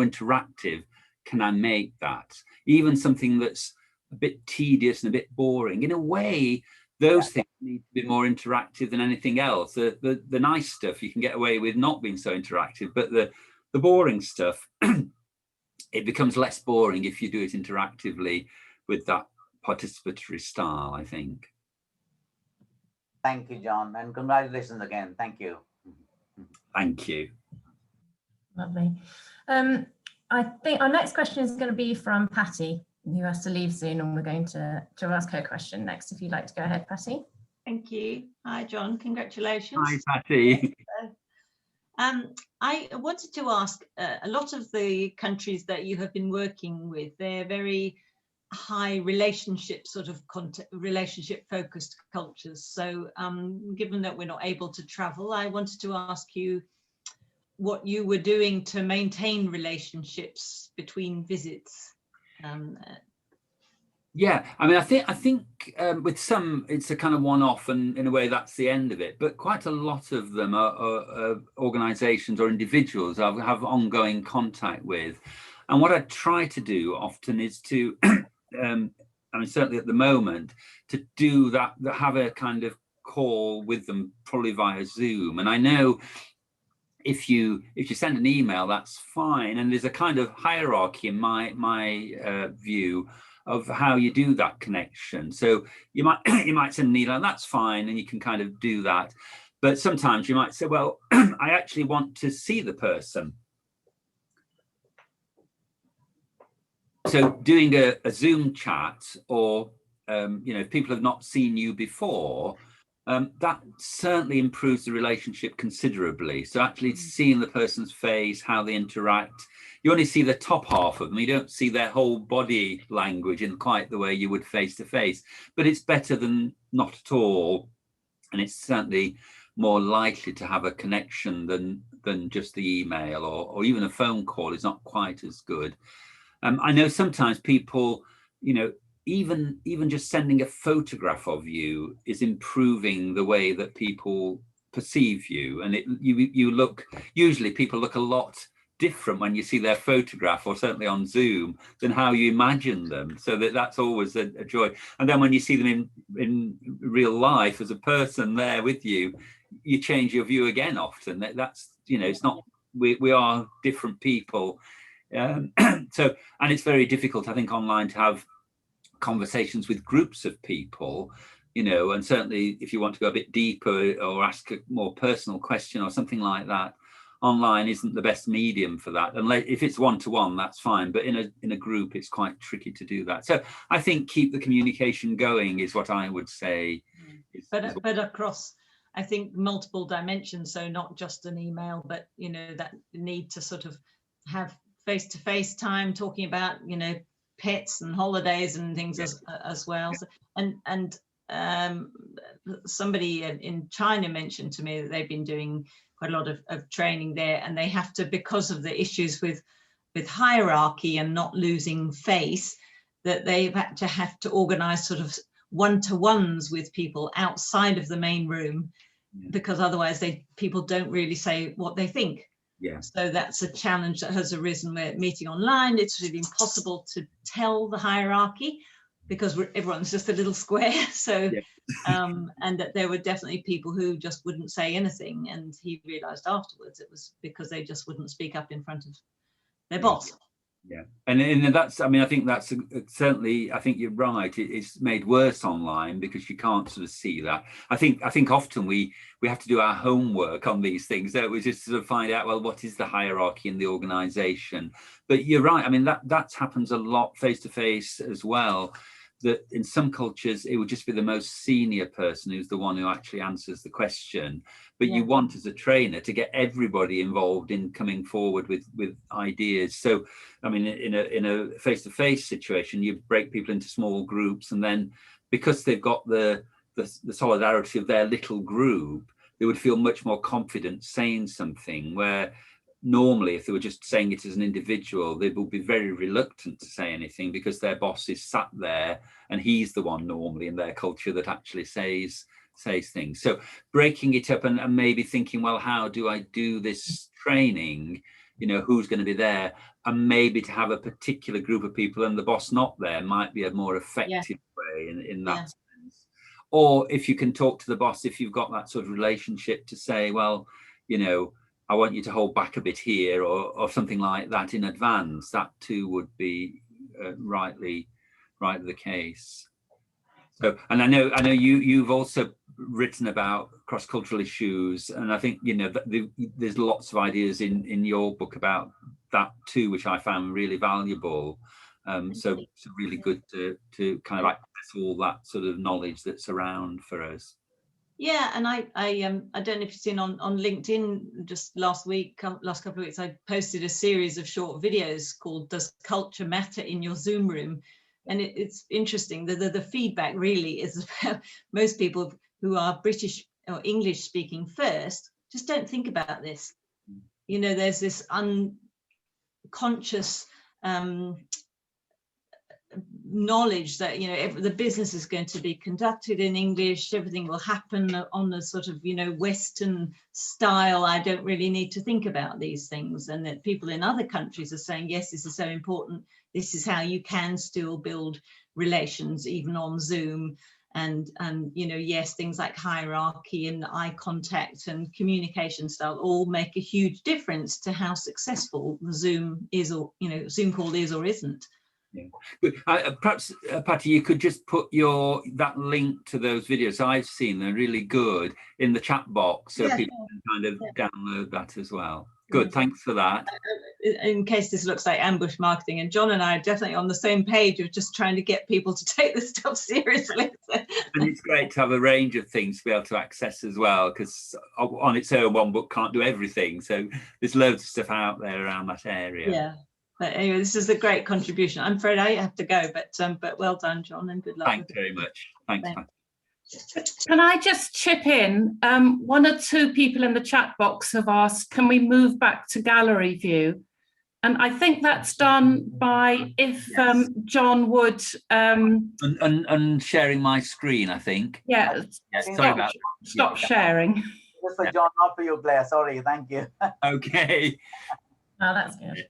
interactive can I make that? Even something that's a bit tedious and a bit boring. In a way, those things need to be more interactive than anything else. The nice stuff you can get away with not being so interactive, but the boring stuff, it becomes less boring if you do it interactively with that participatory style, I think. Thank you, John, and congratulations again. Thank you. Thank you. Lovely. I think our next question is going to be from Patty, who has to leave soon, and we're going to ask her question next. If you'd like to go ahead, Patty. Thank you. Hi, John. Congratulations. Hi, Patty. I wanted to ask, a lot of the countries that you have been working with, they're very high relationship sort of relationship focused cultures. So given that we're not able to travel, I wanted to ask you what you were doing to maintain relationships between visits. Yeah, I mean, I think with some it's a kind of one-off, and in a way that's the end of it. But quite a lot of them are organisations or individuals I have ongoing contact with, and what I try to do often is to, I mean, certainly at the moment, to do that, have a kind of call with them, probably via Zoom. And I know if you send an email, that's fine, and there's a kind of hierarchy in my view of how you do that connection. So you might send an email, and that's fine, and you can kind of do that. But sometimes you might say, well, I actually want to see the person. So doing a Zoom chat, or if people have not seen you before, that certainly improves the relationship considerably. So actually seeing the person's face, how they interact, you only see the top half of them. You don't see their whole body language in quite the way you would face to face, but it's better than not at all. And it's certainly more likely to have a connection than just the email, or even a phone call is not quite as good. I know sometimes people, even just sending a photograph of you is improving the way that people perceive you, and usually people look a lot different when you see their photograph, or certainly on Zoom, than how you imagine them. So that's always a joy. And then when you see them in real life as a person there with you, you change your view again often. That's it's not, we are different people. And it's very difficult, I think, online to have conversations with groups of people, and certainly if you want to go a bit deeper or ask a more personal question or something like that, online isn't the best medium for that. Unless if it's one-to-one, that's fine, but in a group it's quite tricky to do that. So I think keep the communication going is what I would say. But across, I think, multiple dimensions, so not just an email, but that need to sort of have face-to-face time, talking about pets and holidays and things, as well. So, and somebody in China mentioned to me that they've been doing quite a lot of training there, and they have to, because of the issues with hierarchy and not losing face, that they've had to organize sort of one-to-ones with people outside of the main room, because otherwise people don't really say what they think. Yeah. So that's a challenge that has arisen where meeting online, it's really impossible to tell the hierarchy because everyone's just a little square. So, and that there were definitely people who just wouldn't say anything. And he realized afterwards it was because they just wouldn't speak up in front of their boss. Yeah, and that's, I mean, I think that's certainly, I think you're right. It's made worse online because you can't sort of see that. I think often we have to do our homework on these things. So we just sort of find out, well, what is the hierarchy in the organization? But you're right. I mean, that happens a lot face to face as well. That in some cultures it would just be the most senior person who's the one who actually answers the question, but you want, as a trainer, to get everybody involved in coming forward with ideas. So I mean, in a face-to-face situation, you break people into small groups, and then because they've got the solidarity of their little group, they would feel much more confident saying something, where normally if they were just saying it as an individual, they would be very reluctant to say anything because their boss is sat there and he's the one normally in their culture that actually says things. So breaking it up and maybe thinking, well, how do I do this training? Who's going to be there? And maybe to have a particular group of people and the boss not there might be a more effective way in that sense. Or if you can talk to the boss, if you've got that sort of relationship, to say, well, I want you to hold back a bit here, or something like that in advance. That too would be rightly the case. So, and I know you've also written about cross-cultural issues, and I think there's lots of ideas in your book about that too, which I found really valuable. So it's really good to kind of access all that sort of knowledge that's around for us. Yeah, and I don't know if you've seen on LinkedIn just last couple of weeks, I posted a series of short videos called "Does Culture Matter in Your Zoom Room?" And it's interesting that the feedback really is about most people who are British or English speaking first just don't think about this. You know, there's this unconscious knowledge that, you know, the business is going to be conducted in English, everything will happen on a sort of, you know, Western style. I don't really need to think about these things. And that people in other countries are saying, yes, this is so important. This is how you can still build relations even on Zoom. And you know, yes, things like hierarchy and eye contact and communication style all make a huge difference to how successful the Zoom is, or, you know, Zoom call is or isn't. Yeah. Perhaps, Patty, you could just put that link to those videos I've seen. They're really good in the chat box, so people can kind of download that as well. Good, thanks for that. In case this looks like ambush marketing, and John and I are definitely on the same page of just trying to get people to take this stuff seriously. And it's great to have a range of things to be able to access as well, because on its own, one book can't do everything. So there's loads of stuff out there around that area. Yeah. But anyway, this is a great contribution. I'm afraid I have to go, but well done, John, and good luck. Thanks very much. Thanks. Can I just chip in? One or two people in the chat box have asked, can we move back to gallery view? And I think that's done by if John would... and sharing my screen, I think. Yeah, sorry about that. Stop sharing. Just for John, not for you, Claire. Sorry, thank you. Okay. Oh, that's good.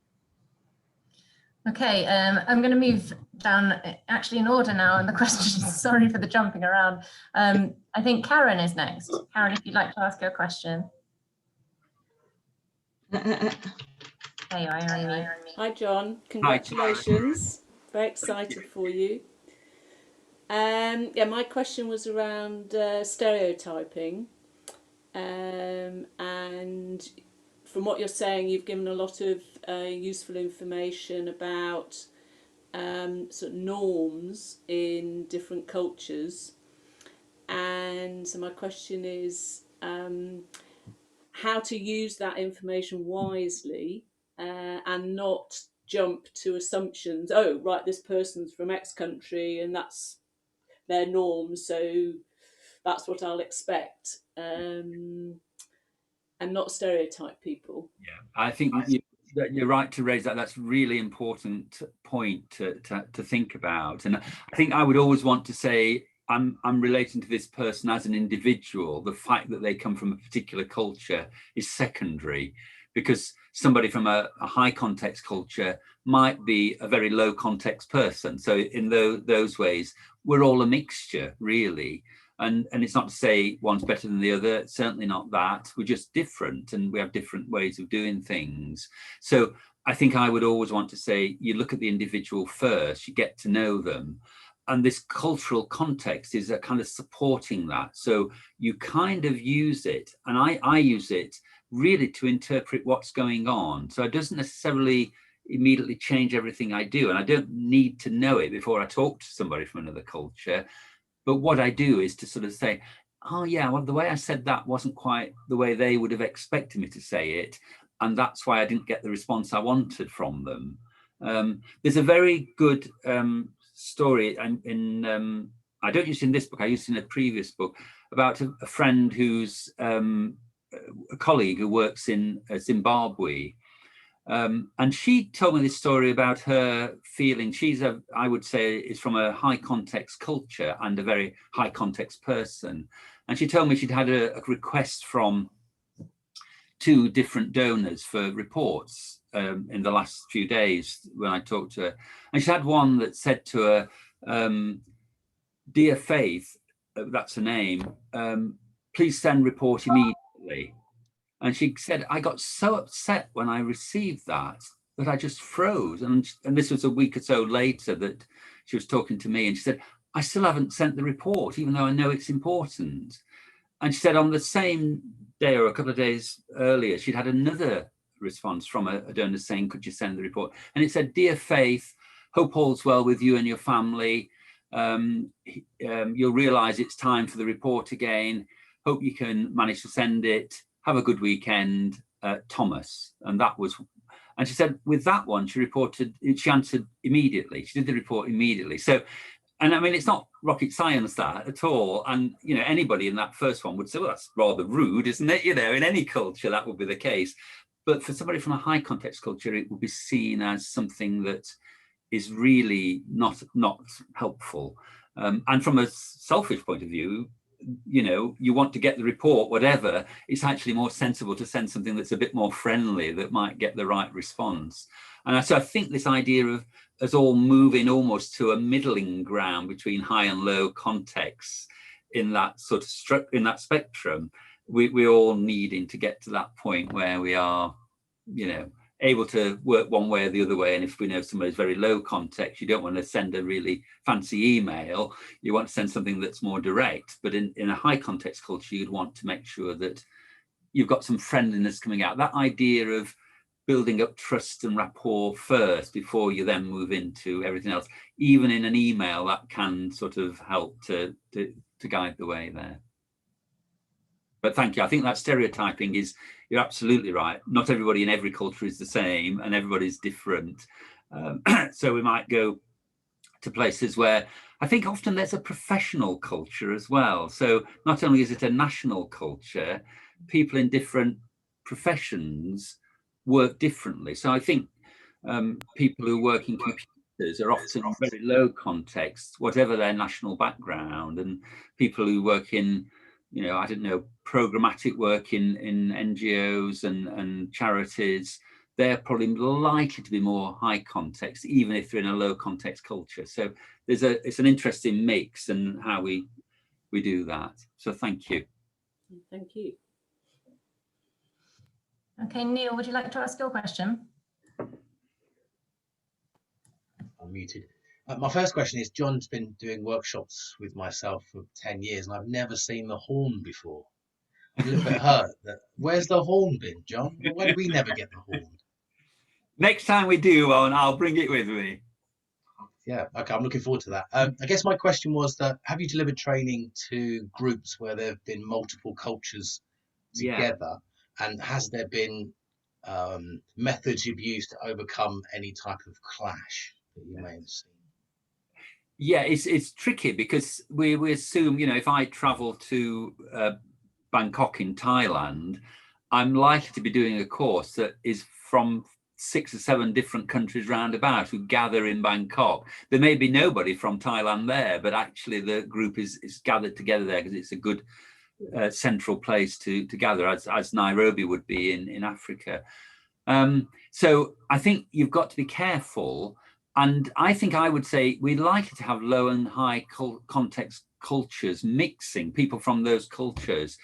Okay, I'm going to move down actually in order now in the questions. Sorry for the jumping around. I think Karen is next. Karen, if you'd like to ask your question. There you are, Amy. Hi, John. Congratulations. Very excited for you. Yeah, my question was around stereotyping. And from what you're saying, you've given a lot of useful information about sort of norms in different cultures. And so my question is how to use that information wisely and not jump to assumptions. Oh, right, this person's from X country and that's their norm, so that's what I'll expect. And not stereotype people. Yeah, I think you're right to raise that. That's a really important point to think about. And I think I would always want to say, I'm relating to this person as an individual. The fact that they come from a particular culture is secondary, because somebody from a high context culture might be a very low context person. So in those ways, we're all a mixture, really. And it's not to say one's better than the other, certainly not that. We're just different and we have different ways of doing things. So I think I would always want to say, you look at the individual first, you get to know them. And this cultural context is a kind of supporting that. So you kind of use it, and I use it really to interpret what's going on. So it doesn't necessarily immediately change everything I do. And I don't need to know it before I talk to somebody from another culture. But what I do is to sort of say, oh yeah, well, the way I said that wasn't quite the way they would have expected me to say it. And that's why I didn't get the response I wanted from them. There's a very good story in I don't use it in this book, I used it in a previous book, about a friend who's a colleague who works in Zimbabwe. And she told me this story about her feeling. She's I would say, is from a high context culture and a very high context person. And she told me she'd had a request from 2 different donors for reports in the last few days when I talked to her. And she had one that said to her, "Dear Faith," that's her name, "please send report immediately." And she said, I got so upset when I received that I just froze. And this was a week or so later that she was talking to me, and she said, I still haven't sent the report, even though I know it's important. And she said on the same day or a couple of days earlier, she'd had another response from a donor saying, could you send the report? And it said, "Dear Faith, hope all's well with you and your family. You'll realise it's time for the report again. Hope you can manage to send it. Have a good weekend, Thomas." And that was, And she said with that one, she answered immediately. She did the report immediately. So, and I mean, it's not rocket science that at all. And, you know, anybody in that first one would say, well, that's rather rude, isn't it? You know, in any culture, that would be the case. But for somebody from a high context culture, it would be seen as something that is really not helpful. And from a selfish point of view, you know, you want to get the report, whatever, it's actually more sensible to send something that's a bit more friendly, that might get the right response. And so I think this idea of us all moving almost to a middling ground between high and low contexts in that sort of in that spectrum, we're all needing to get to that point where we are, you know, able to work one way or the other way. And if we know somebody's very low context, you don't want to send a really fancy email. You want to send something that's more direct. But in a high context culture, you'd want to make sure that you've got some friendliness coming out. That idea of building up trust and rapport first before you then move into everything else, even in an email, that can sort of help to guide the way there. But thank you. I think that stereotyping is, you're absolutely right. Not everybody in every culture is the same, and everybody's different. So we might go to places where I think often there's a professional culture as well. So not only is it a national culture, people in different professions work differently. So I think people who work in computers are often very low context, whatever their national background, and people who work in, you know, I don't know, programmatic work in NGOs and charities, they're probably likely to be more high context, even if they're in a low context culture. So it's an interesting mix and how we do that. So thank you. Thank you. Okay, Neil, would you like to ask your question? I'm muted. My first question is, John's been doing workshops with myself for 10 years and I've never seen the horn before. I'm a little bit hurt. Where's the horn been, John? Why do we never get the horn? Next time we do one, I'll bring it with me. Yeah, okay, I'm looking forward to that. I guess my question was that, have you delivered training to groups where there have been multiple cultures together? Yeah. And has there been methods you've used to overcome any type of clash that you may have seen? Yeah, it's tricky because we assume, you know, if I travel to Bangkok in Thailand, I'm likely to be doing a course that is from 6 or 7 different countries round about who gather in Bangkok. There may be nobody from Thailand there, but actually the group is gathered together there because it's a good central place to gather, as Nairobi would be in Africa. So I think you've got to be careful. And I think I would say we'd like to have low and high context cultures mixing, people from those cultures.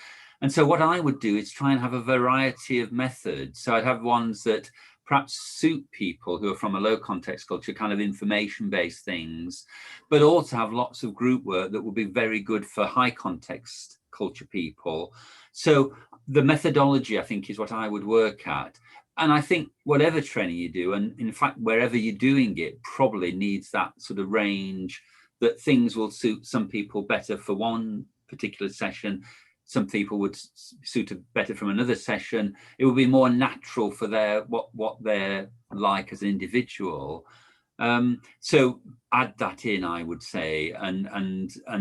And so what I would do is try and have a variety of methods. So I'd have ones that perhaps suit people who are from a low context culture, kind of information-based things, but also have lots of group work that would be very good for high context culture people. So the methodology, I think, is what I would work at. And I think whatever training you do, and in fact, wherever you're doing it, probably needs that sort of range, that things will suit some people better for one particular session. Some people would suit it better from another session. It would be more natural for what they're like as an individual. So add that in, I would say, and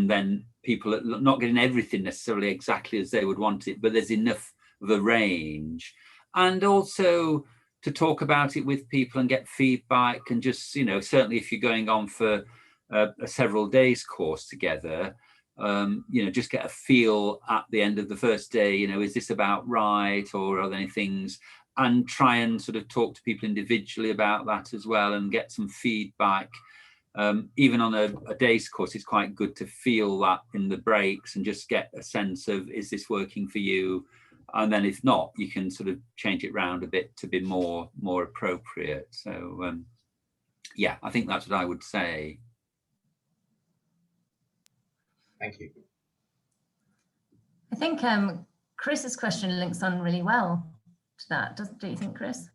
then people are not getting everything necessarily exactly as they would want it, but there's enough of a range. And also to talk about it with people and get feedback, and just, you know, certainly if you're going on for a several days course together, you know, just get a feel at the end of the first day, you know, is this about right, or are there any things, and try and sort of talk to people individually about that as well and get some feedback. Even on a day's course, it's quite good to feel that in the breaks and just get a sense of, is this working for you? And then if not, you can sort of change it round a bit to be more appropriate. So yeah, I think that's what I would say. Thank you. I think Chris's question links on really well to that. Do you think, Chris?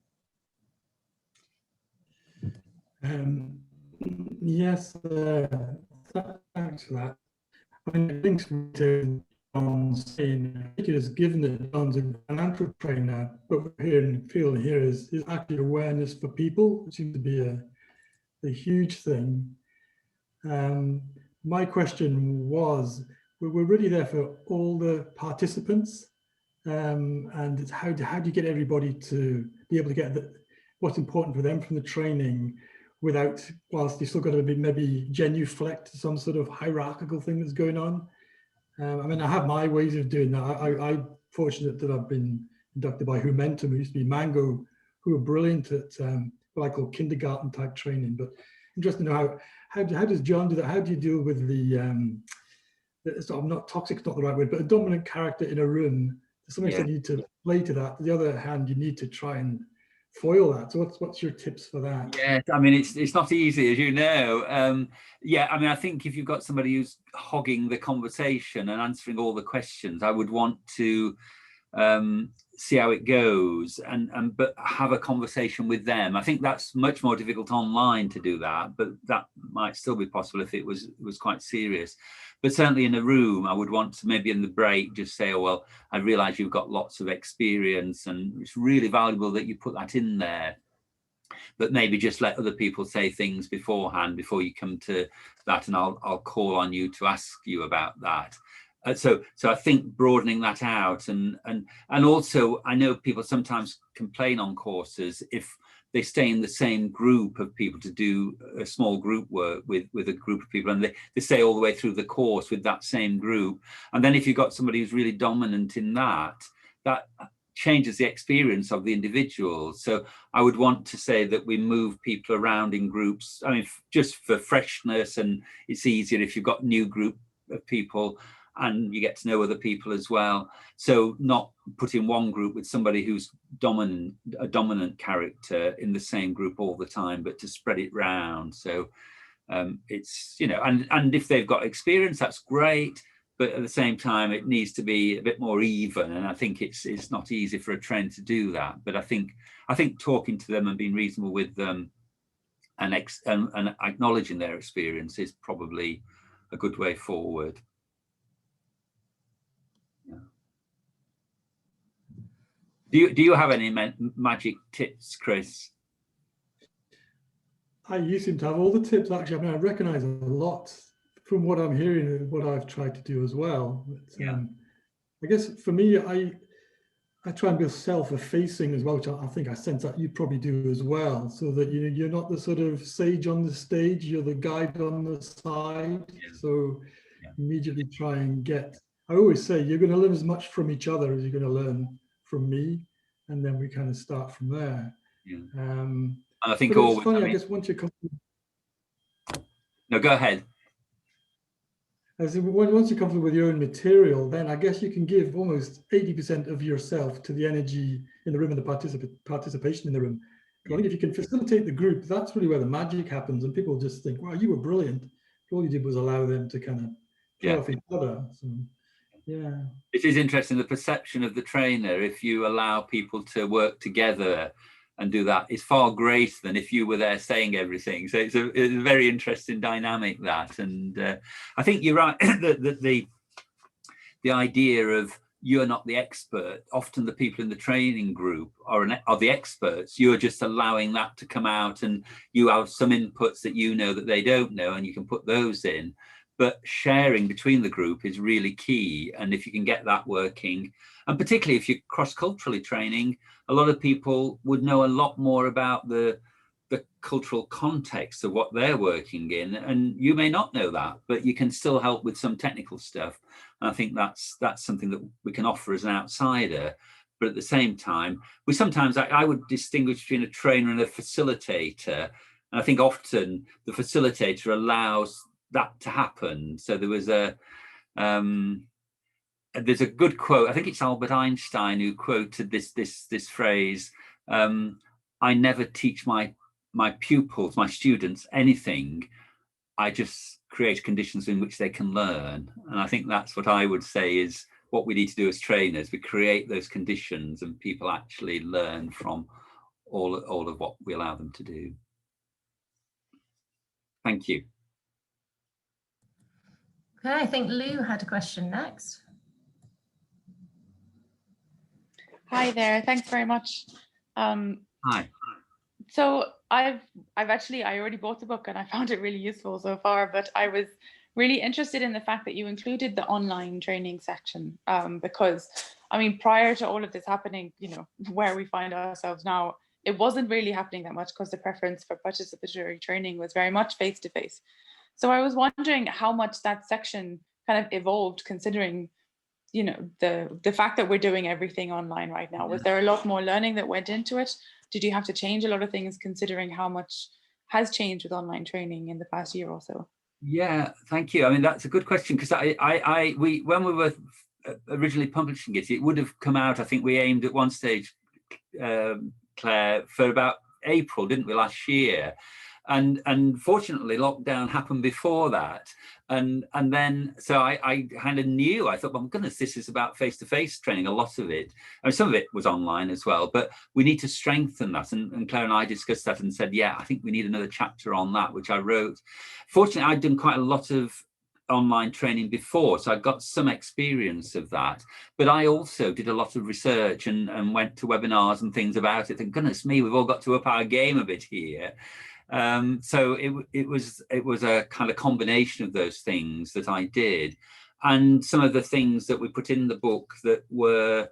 Yes, thanks for that. I mean, it links me to John's saying, I think it is given that John's an INTRAC trainer, but what we're feeling here is actually awareness for people, which seems to be a huge thing. My question was, we're really there for all the participants, and it's how do you get everybody to be able to get what's important for them from the training without, whilst you've still got to be maybe genuflect to some sort of hierarchical thing that's going on. I mean, I have my ways of doing that. I'm fortunate that I've been inducted by Momentum, who used to be Mango, who are brilliant at what I call kindergarten type training. But interesting to know how does John do that? How do you deal with the sort of, not toxic, not the right word, but a dominant character in a room? To some extent, you need to play to that. On the other hand, you need to try and foil that. So what's your tips for that? Yeah, I mean, it's not easy, as you know. Yeah, I mean, I think if you've got somebody who's hogging the conversation and answering all the questions, I would want to see how it goes but have a conversation with them. I think that's much more difficult online to do that, but that might still be possible if it was quite serious. But certainly in a room, I would want to maybe in the break just say, oh, well, I realize you've got lots of experience and it's really valuable that you put that in there. But maybe just let other people say things beforehand before you come to that, and I'll call on you to ask you about that. So I think broadening that out, and also I know people sometimes complain on courses if they stay in the same group of people to do a small group work with a group of people, and they stay all the way through the course with that same group. And then if you've got somebody who's really dominant in that changes the experience of the individual. So I would want to say that we move people around in groups. I mean, just for freshness, and it's easier if you've got new group of people and you get to know other people as well. So not put in one group with somebody who's a dominant character in the same group all the time, but to spread it round. So it's, you know, and if they've got experience, that's great. But at the same time, it needs to be a bit more even. And I think it's not easy for a trainer to do that. But I think talking to them and being reasonable with them and acknowledging their experience is probably a good way forward. Yeah. Do you have any magic tips, Chris? You seem to have all the tips, actually. I mean, I recognize a lot from what I'm hearing and what I've tried to do as well. But, I guess for me, I try and be self-effacing as well, which I think I sense that you probably do as well, so that you're not the sort of sage on the stage, you're the guide on the side. So immediately try and I always say, you're going to learn as much from each other as you're going to learn from me, and then we kind of start from there. And I think always, it's funny, I guess once you come. No, go ahead. As once you're comfortable with your own material, then I guess you can give almost 80% of yourself to the energy in the room and the participation in the room. I think if you can facilitate the group, that's really where the magic happens, and people just think, wow, you were brilliant. All you did was allow them to kind of play off each other. So, yeah. It is interesting, the perception of the trainer, if you allow people to work together and do that, is far greater than if you were there saying everything. So it's a very interesting dynamic, that. And I think you're right that the idea of you're not the expert, often the people in the training group are the experts. You're just allowing that to come out, and you have some inputs that you know that they don't know, and you can put those in. But sharing between the group is really key. And if you can get that working, and particularly if you're cross-culturally training, a lot of people would know a lot more about the cultural context of what they're working in. And you may not know that, but you can still help with some technical stuff. And I think that's something that we can offer as an outsider. But at the same time, I would distinguish between a trainer and a facilitator. And I think often the facilitator allows that to happen. So there was there's a good quote, I think it's Albert Einstein who quoted this phrase, I never teach my pupils, my students, anything. I just create conditions in which they can learn. And I think that's what I would say is what we need to do as trainers. We create those conditions and people actually learn from all of what we allow them to do. Thank you. Okay, I think Lou had a question next. Hi there. Thanks very much. Hi. So I already bought the book and I found it really useful so far, but I was really interested in the fact that you included the online training section, because I mean, prior to all of this happening, you know, where we find ourselves now, it wasn't really happening that much because the preference for participatory training was very much face-to-face. So I was wondering how much that section kind of evolved, considering, you know, the fact that we're doing everything online right now. Was there a lot more learning that went into it? Did you have to change a lot of things, considering how much has changed with online training in the past year or so? Yeah, thank you. I mean, that's a good question, because when we were originally publishing it, it would have come out, I think we aimed at one stage, Claire, for about April, didn't we, last year? And fortunately, lockdown happened before that. And then, so I kind of knew, I thought, well, goodness, this is about face-to-face training, a lot of it. I mean, some of it was online as well, but we need to strengthen that. And Claire and I discussed that and said, yeah, I think we need another chapter on that, which I wrote. Fortunately, I'd done quite a lot of online training before, so I got some experience of that. But I also did a lot of research and went to webinars and things about it. And goodness me, we've all got to up our game a bit here. So it was a kind of combination of those things that I did, and some of the things that we put in the book that were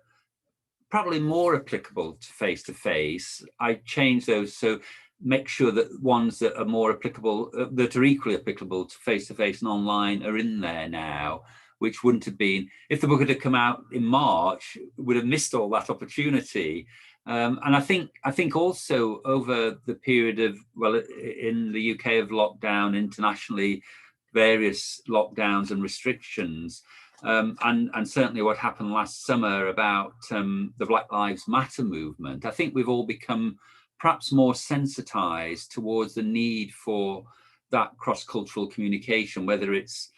probably more applicable to face-to-face, I changed those. So make sure that ones that are more applicable, that are equally applicable to face-to-face and online, are in there now, which wouldn't have been, if the book had come out in March, would have missed all that opportunity. And I think also over the period of, well, in the UK of lockdown, internationally, various lockdowns and restrictions, and certainly what happened last summer about the Black Lives Matter movement, I think we've all become perhaps more sensitized towards the need for that cross-cultural communication, whether it's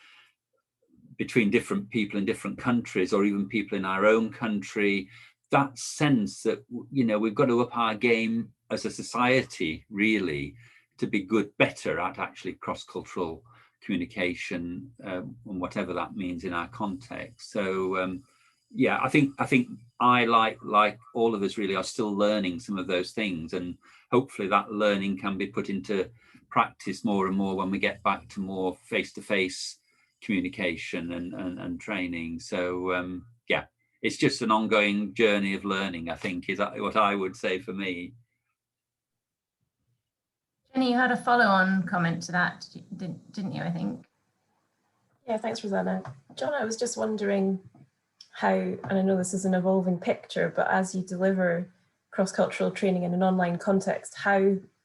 between different people in different countries or even people in our own country. That sense that, you know, we've got to up our game as a society, really, to be better at actually cross-cultural communication, and whatever that means in our context. So yeah, I think I like all of us really are still learning some of those things, and hopefully that learning can be put into practice more and more when we get back to more face-to-face communication and training. So yeah, it's just an ongoing journey of learning, I think, is what I would say for me. Jenny, you had a follow-on comment to that, didn't you, I think? Yeah, thanks, Rosanna. John, I was just wondering how, and I know this is an evolving picture, but as you deliver cross-cultural training in an online context,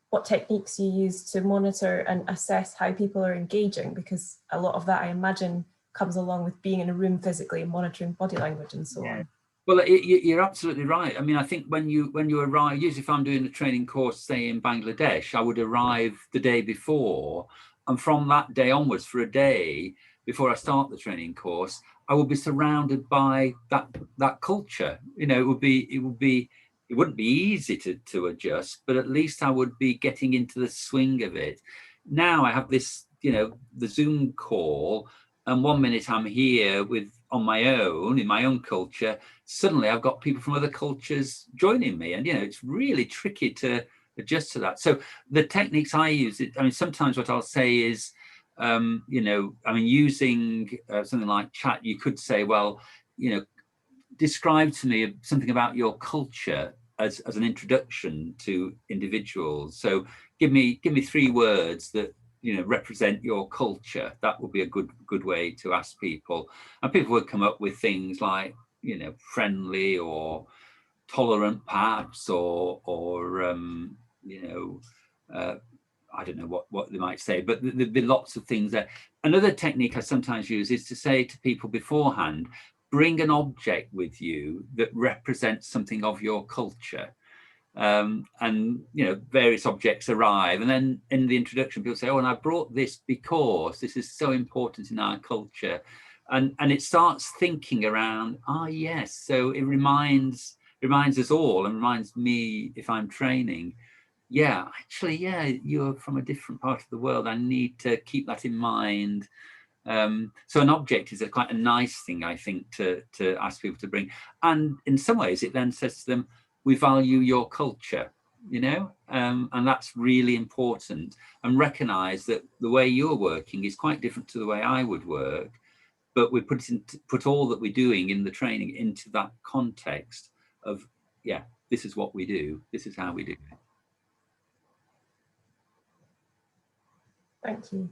what techniques you use to monitor and assess how people are engaging, because a lot of that, I imagine, comes along with being in a room physically and monitoring body language and so on. Well, you're absolutely right. I mean, I think when you arrive, usually if I'm doing a training course, say in Bangladesh, I would arrive the day before, and from that day onwards, for a day before I start the training course, I would be surrounded by that culture. You know, it wouldn't be easy to adjust, but at least I would be getting into the swing of it. Now I have this, you know, the Zoom call, and 1 minute I'm here on my own, in my own culture, suddenly I've got people from other cultures joining me. And, you know, it's really tricky to adjust to that. So the techniques I use, I mean, sometimes what I'll say is, you know, I mean, using something like chat, you could say, well, you know, describe to me something about your culture as an introduction to individuals. So give me 3 words that, you know, represent your culture. That would be a good way to ask people. And people would come up with things like, you know, friendly or tolerant perhaps, or you know, I don't know what they might say, but there'd be lots of things there. Another technique I sometimes use is to say to people beforehand, bring an object with you that represents something of your culture. And, you know, various objects arrive, and then in the introduction people say, oh, and I brought this because this is so important in our culture, and it starts thinking around, yes, so it reminds us all, and reminds me if I'm training, actually, you're from a different part of the world, I need to keep that in mind So an object is quite a nice thing, I think, to ask people to bring. And in some ways, it then says to them, we value your culture, you know, and that's really important. And recognise that the way you're working is quite different to the way I would work. But we put all that we're doing in the training into that context of, yeah, this is what we do. This is how we do it. Thank you.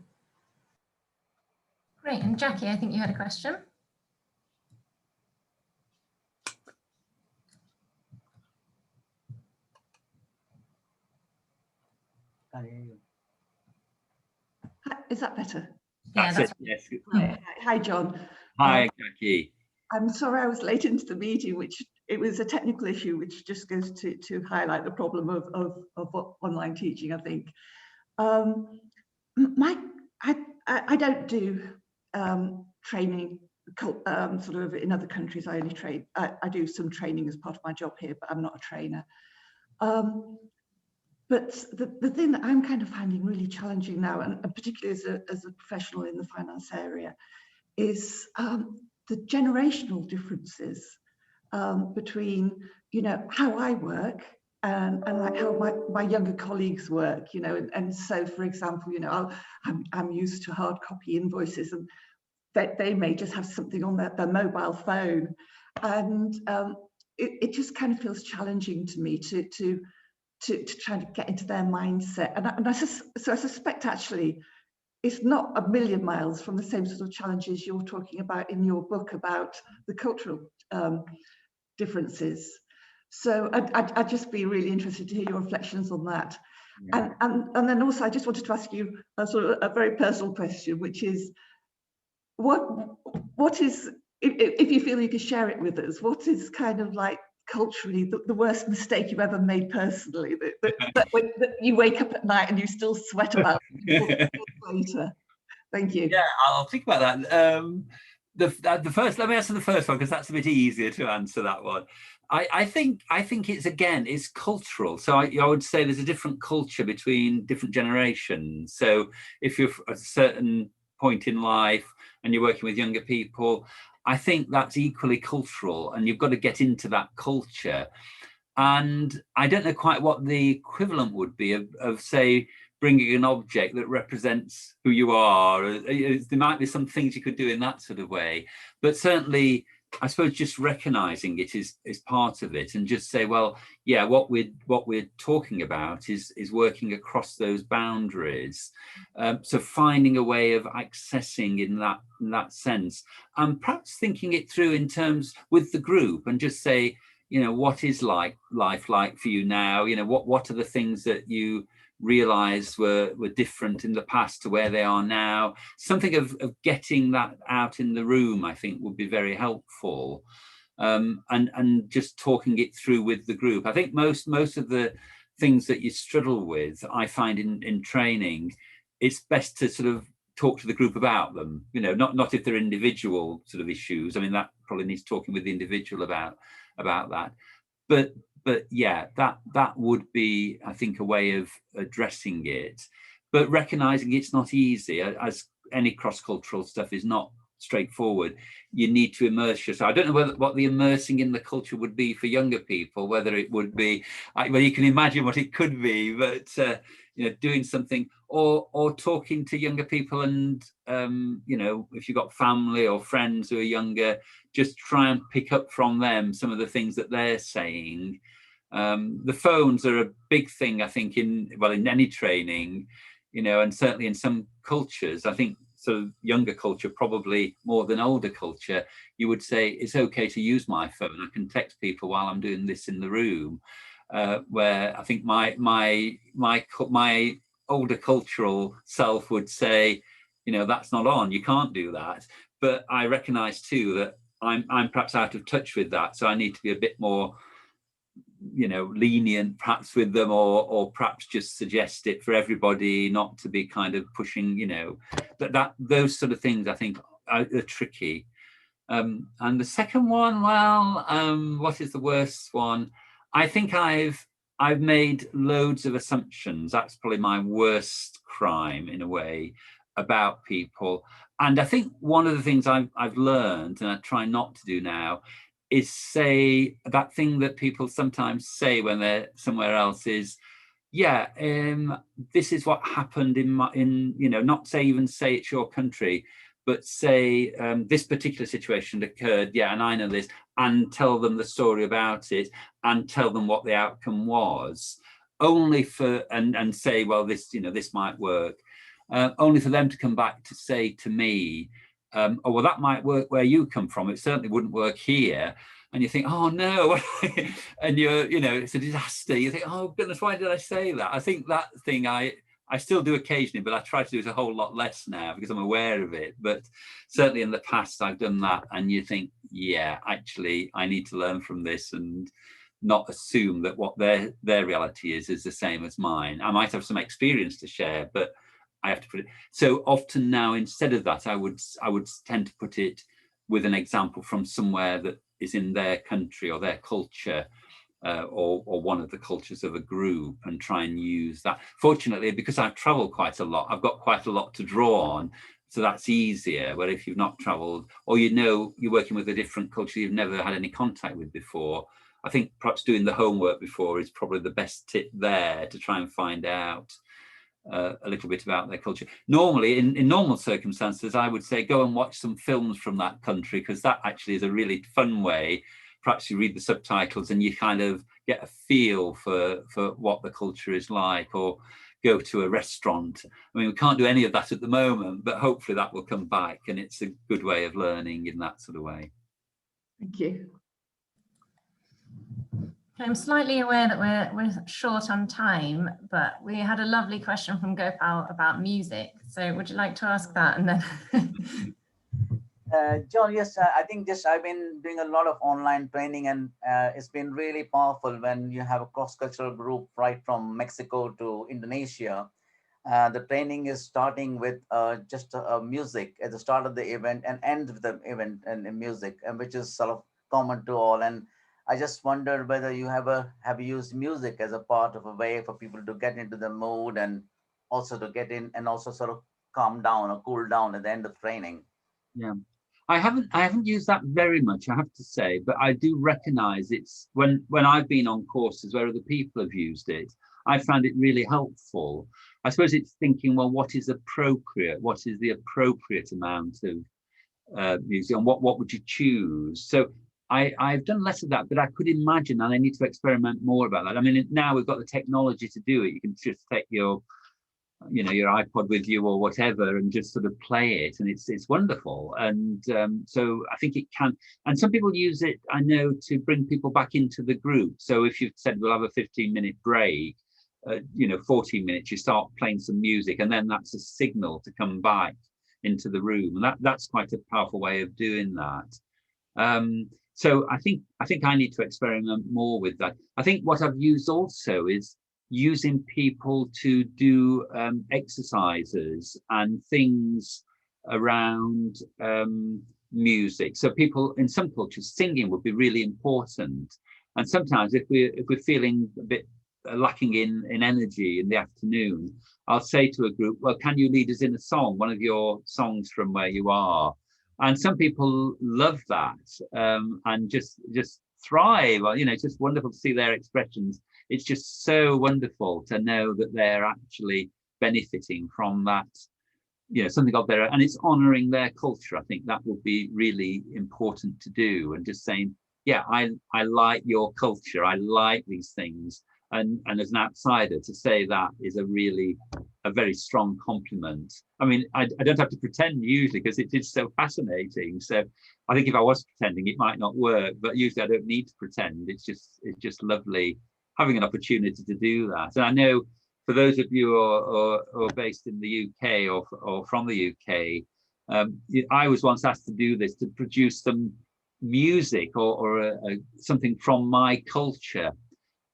Great. And Jackie, I think you had a question. Is that better? Yeah, that's yes. Hi, John. Hi, Jackie. I'm sorry I was late into the meeting, which it was a technical issue, which just goes to highlight the problem of online teaching, I think. I don't do training sort of in other countries. I only train. I do some training as part of my job here, but I'm not a trainer. But the thing that I'm kind of finding really challenging now, and particularly as a professional in the finance area, is the generational differences between, you know, how I work and like how my younger colleagues work, you know, and so, for example, you know, I'm used to hard copy invoices, and they may just have something on their mobile phone, and it just kind of feels challenging to me to try to get into their mindset, and I suspect actually it's not a million miles from the same sort of challenges you're talking about in your book about the cultural differences. So I'd just be really interested to hear your reflections on that. Yeah. And then also I just wanted to ask you a sort of a very personal question, which is what is, if you feel you can share it with us, what is kind of like culturally the worst mistake you've ever made personally, that you wake up at night and you still sweat about later? Thank you. Yeah, I'll think about that. The first, let me answer the first one, because that's a bit easier to answer that one. I think it's cultural. So I would say there's a different culture between different generations. So if you're at a certain point in life and you're working with younger people, I think that's equally cultural, and you've got to get into that culture. And I don't know quite what the equivalent would be of say, bringing an object that represents who you are. There might be some things you could do in that sort of way, but certainly, I suppose just recognizing it is part of it, and just say, well, yeah, what we're talking about is working across those boundaries. So finding a way of accessing in that sense, and perhaps thinking it through in terms with the group, and just say, you know, what is life like for you now? You know, what are the things that you realized were different in the past to where they are now? Something of getting that out in the room, I think, would be very helpful, and just talking it through with the group. I think most of the things that you struggle with, I find in training, it's best to sort of talk to the group about them, you know, not if they're individual sort of issues. I mean, that probably needs talking with the individual about that, but yeah, that would be, I think, a way of addressing it, but recognizing it's not easy, as any cross-cultural stuff is not straightforward. You need to immerse yourself. I don't know what the immersing in the culture would be for younger people, whether it would be, well, you can imagine what it could be, but you know, doing something or talking to younger people, and you know, if you've got family or friends who are younger, just try and pick up from them some of the things that they're saying. The phones are a big thing, I think, in any training, you know, and certainly in some cultures, I think, so younger culture probably more than older culture, you would say it's okay to use my phone. I can text people while I'm doing this in the room. Where I think my older cultural self would say, you know, that's not on, you can't do that. But I recognise too that I'm perhaps out of touch with that, so I need to be a bit more, you know, lenient perhaps with them, or perhaps just suggest it for everybody, not to be kind of pushing, you know, that those sort of things I think are tricky. And the second one, well, what is the worst one? I think I've made loads of assumptions. That's probably my worst crime in a way about people. And I think one of the things I've learned, and I try not to do now, is say that thing that people sometimes say when they're somewhere else is, yeah, this is what happened in you know, not even say it's your country, but say this particular situation occurred, yeah, and I know this, and tell them the story about it, and tell them what the outcome was, only for, and say, well, this, you know, this might work, only for them to come back to say to me, oh, well, that might work where you come from, it certainly wouldn't work here. And you think, oh no, and you know, it's a disaster. You think, oh goodness, why did I say that? I think that thing I still do occasionally, but I try to do it a whole lot less now because I'm aware of it. But certainly in the past, I've done that. And you think, yeah, actually, I need to learn from this and not assume that what their reality is the same as mine. I might have some experience to share, but I have to put it. So often now, instead of that, I would tend to put it with an example from somewhere that is in their country or their culture, or one of the cultures of a group, and try and use that. Fortunately, because I've traveled quite a lot, I've got quite a lot to draw on, so that's easier. Where if you've not traveled, or you know you're working with a different culture you've never had any contact with before, I think perhaps doing the homework before is probably the best tip there, to try and find out a little bit about their culture. Normally, in normal circumstances, I would say go and watch some films from that country, because that actually is a really fun way. Perhaps you read the subtitles and you kind of get a feel for what the culture is like, or go to a restaurant. I mean, we can't do any of that at the moment, but hopefully that will come back, and it's a good way of learning in that sort of way. Thank you. I'm slightly aware that we're short on time, but we had a lovely question from Gopal about music. So would you like to ask that? And then John, yes, I think I've been doing a lot of online training, and it's been really powerful when you have a cross-cultural group right from Mexico to Indonesia. The training is starting with just music at the start of the event and ends with the event and music, and which is sort of common to all. And I just wondered whether you have used music as a part of a way for people to get into the mood, and also to get in and also sort of calm down or cool down at the end of training. Yeah, I haven't used that very much, I have to say, but I do recognize it's when I've been on courses where other people have used it, I found it really helpful. I suppose it's thinking, well, what is appropriate? What is the appropriate amount of music, and what would you choose? So I've done less of that, but I could imagine, and I need to experiment more about that. I mean, now we've got the technology to do it. You can just take your iPod with you or whatever, and just sort of play it, and it's wonderful. And so I think it can. And some people use it, I know, to bring people back into the group. So if you've said we'll have a 15-minute break, 14 minutes, you start playing some music, and then that's a signal to come back into the room, and that's quite a powerful way of doing that. So I think I need to experiment more with that. I think what I've used also is using people to do exercises and things around music. So people in some cultures, singing would be really important. And sometimes if we're feeling a bit lacking in energy in the afternoon, I'll say to a group, well, can you lead us in a song, one of your songs from where you are? And some people love that, and just thrive. Well, it's just wonderful to see their expressions. It's just so wonderful to know that they're actually benefiting from that, something of their, and it's honoring their culture. I think that would be really important to do, and just saying, yeah, I like your culture, I like these things. And as an outsider, to say that is a very strong compliment. I mean, I don't have to pretend usually, because it is so fascinating. So I think if I was pretending, it might not work, but usually I don't need to pretend. It's just lovely having an opportunity to do that. And I know for those of you who are based in the UK or from the UK, I was once asked to do this, to produce some music or something from my culture.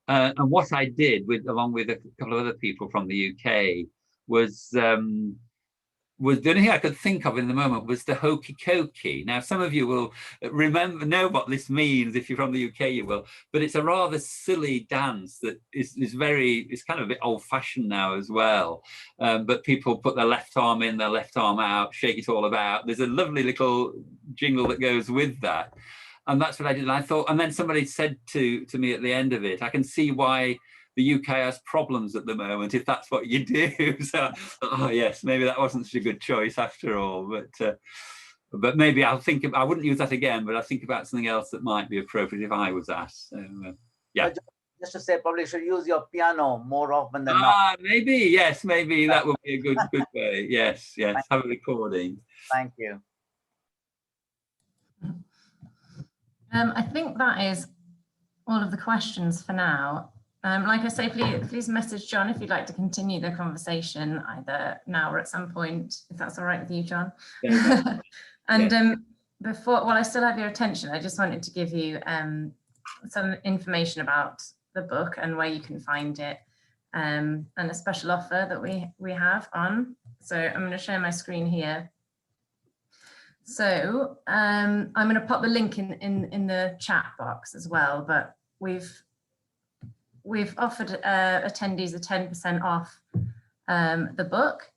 And what I did, along with a couple of other people from the UK, was was the only thing I could think of in the moment was the hokey cokey. Now, some of you will know what this means. If you're from the UK, you will. But it's a rather silly dance that is it's kind of a bit old-fashioned now as well. But people put their left arm in, their left arm out, shake it all about. There's a lovely little jingle that goes with that. And that's what I did. And I thought, and then somebody said to me at the end of it, I can see why the UK has problems at the moment if that's what you do. So, oh yes, maybe that wasn't such a good choice after all. But maybe I wouldn't use that again. But I think about something else that might be appropriate if I was asked. So yeah. Just to say, probably should use your piano more often than not. Maybe yes, maybe that would be a good way. Yes, have a recording. Thank you. I think that is all of the questions for now. Like I say, please message John if you'd like to continue the conversation either now or at some point, if that's all right with you, John. Yeah. And while I still have your attention, I just wanted to give you some information about the book and where you can find it, and a special offer that we have on. So I'm going to share my screen here. So I'm going to pop the link in the chat box as well, but we've offered attendees a 10% off the book,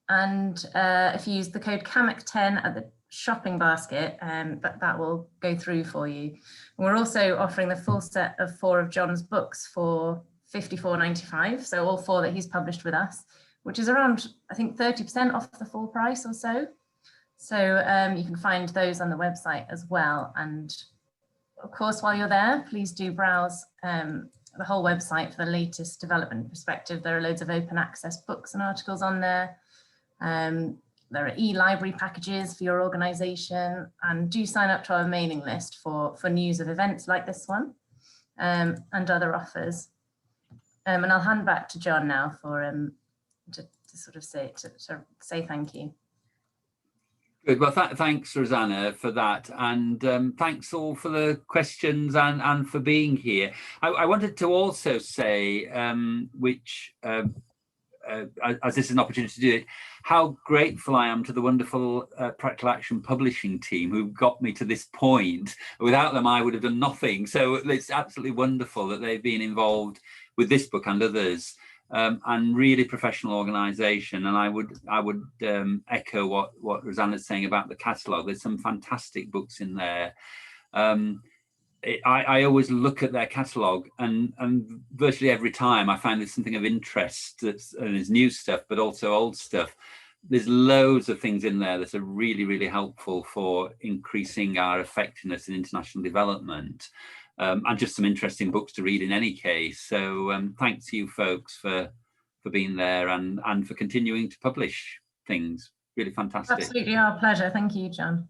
and if you use the code CAMMAC10 at the shopping basket, that will go through for you. And we're also offering the full set of 4 of John's books for $54.95, so all 4 that he's published with us, which is around, I think, 30% off the full price or so. So you can find those on the website as well. And of course, while you're there, please do browse the whole website for the latest development perspective. There are loads of open access books and articles on there. There are e-library packages for your organisation, and do sign up to our mailing list for news of events like this one and other offers. And I'll hand back to John now for to sort of say thank you. Good. Well, thanks, Rosanna, for that. And thanks all for the questions and for being here. I wanted to also say, as this is an opportunity to do it, how grateful I am to the wonderful Practical Action publishing team who got me to this point. Without them, I would have done nothing. So it's absolutely wonderful that they've been involved with this book and others. And really professional organisation, and I would echo what Rosanna's saying about the catalogue. There's some fantastic books in there. I always look at their catalogue, and virtually every time I find there's something of interest. And there's new stuff, but also old stuff. There's loads of things in there that are really, really helpful for increasing our effectiveness in international development. And just some interesting books to read in any case. So thanks to you folks for being there and for continuing to publish things. Really fantastic. Absolutely our pleasure. Thank you, John.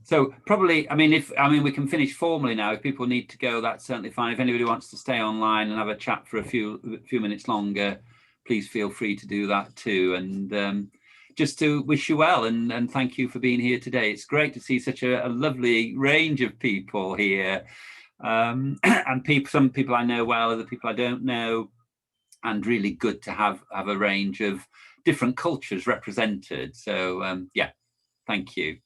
So probably, we can finish formally now. If people need to go, that's certainly fine. If anybody wants to stay online and have a chat for a few minutes longer, please feel free to do that too. And just to wish you well and thank you for being here today. It's great to see such a lovely range of people here, and some people I know well, other people I don't know, and really good to have a range of different cultures represented. So yeah, thank you.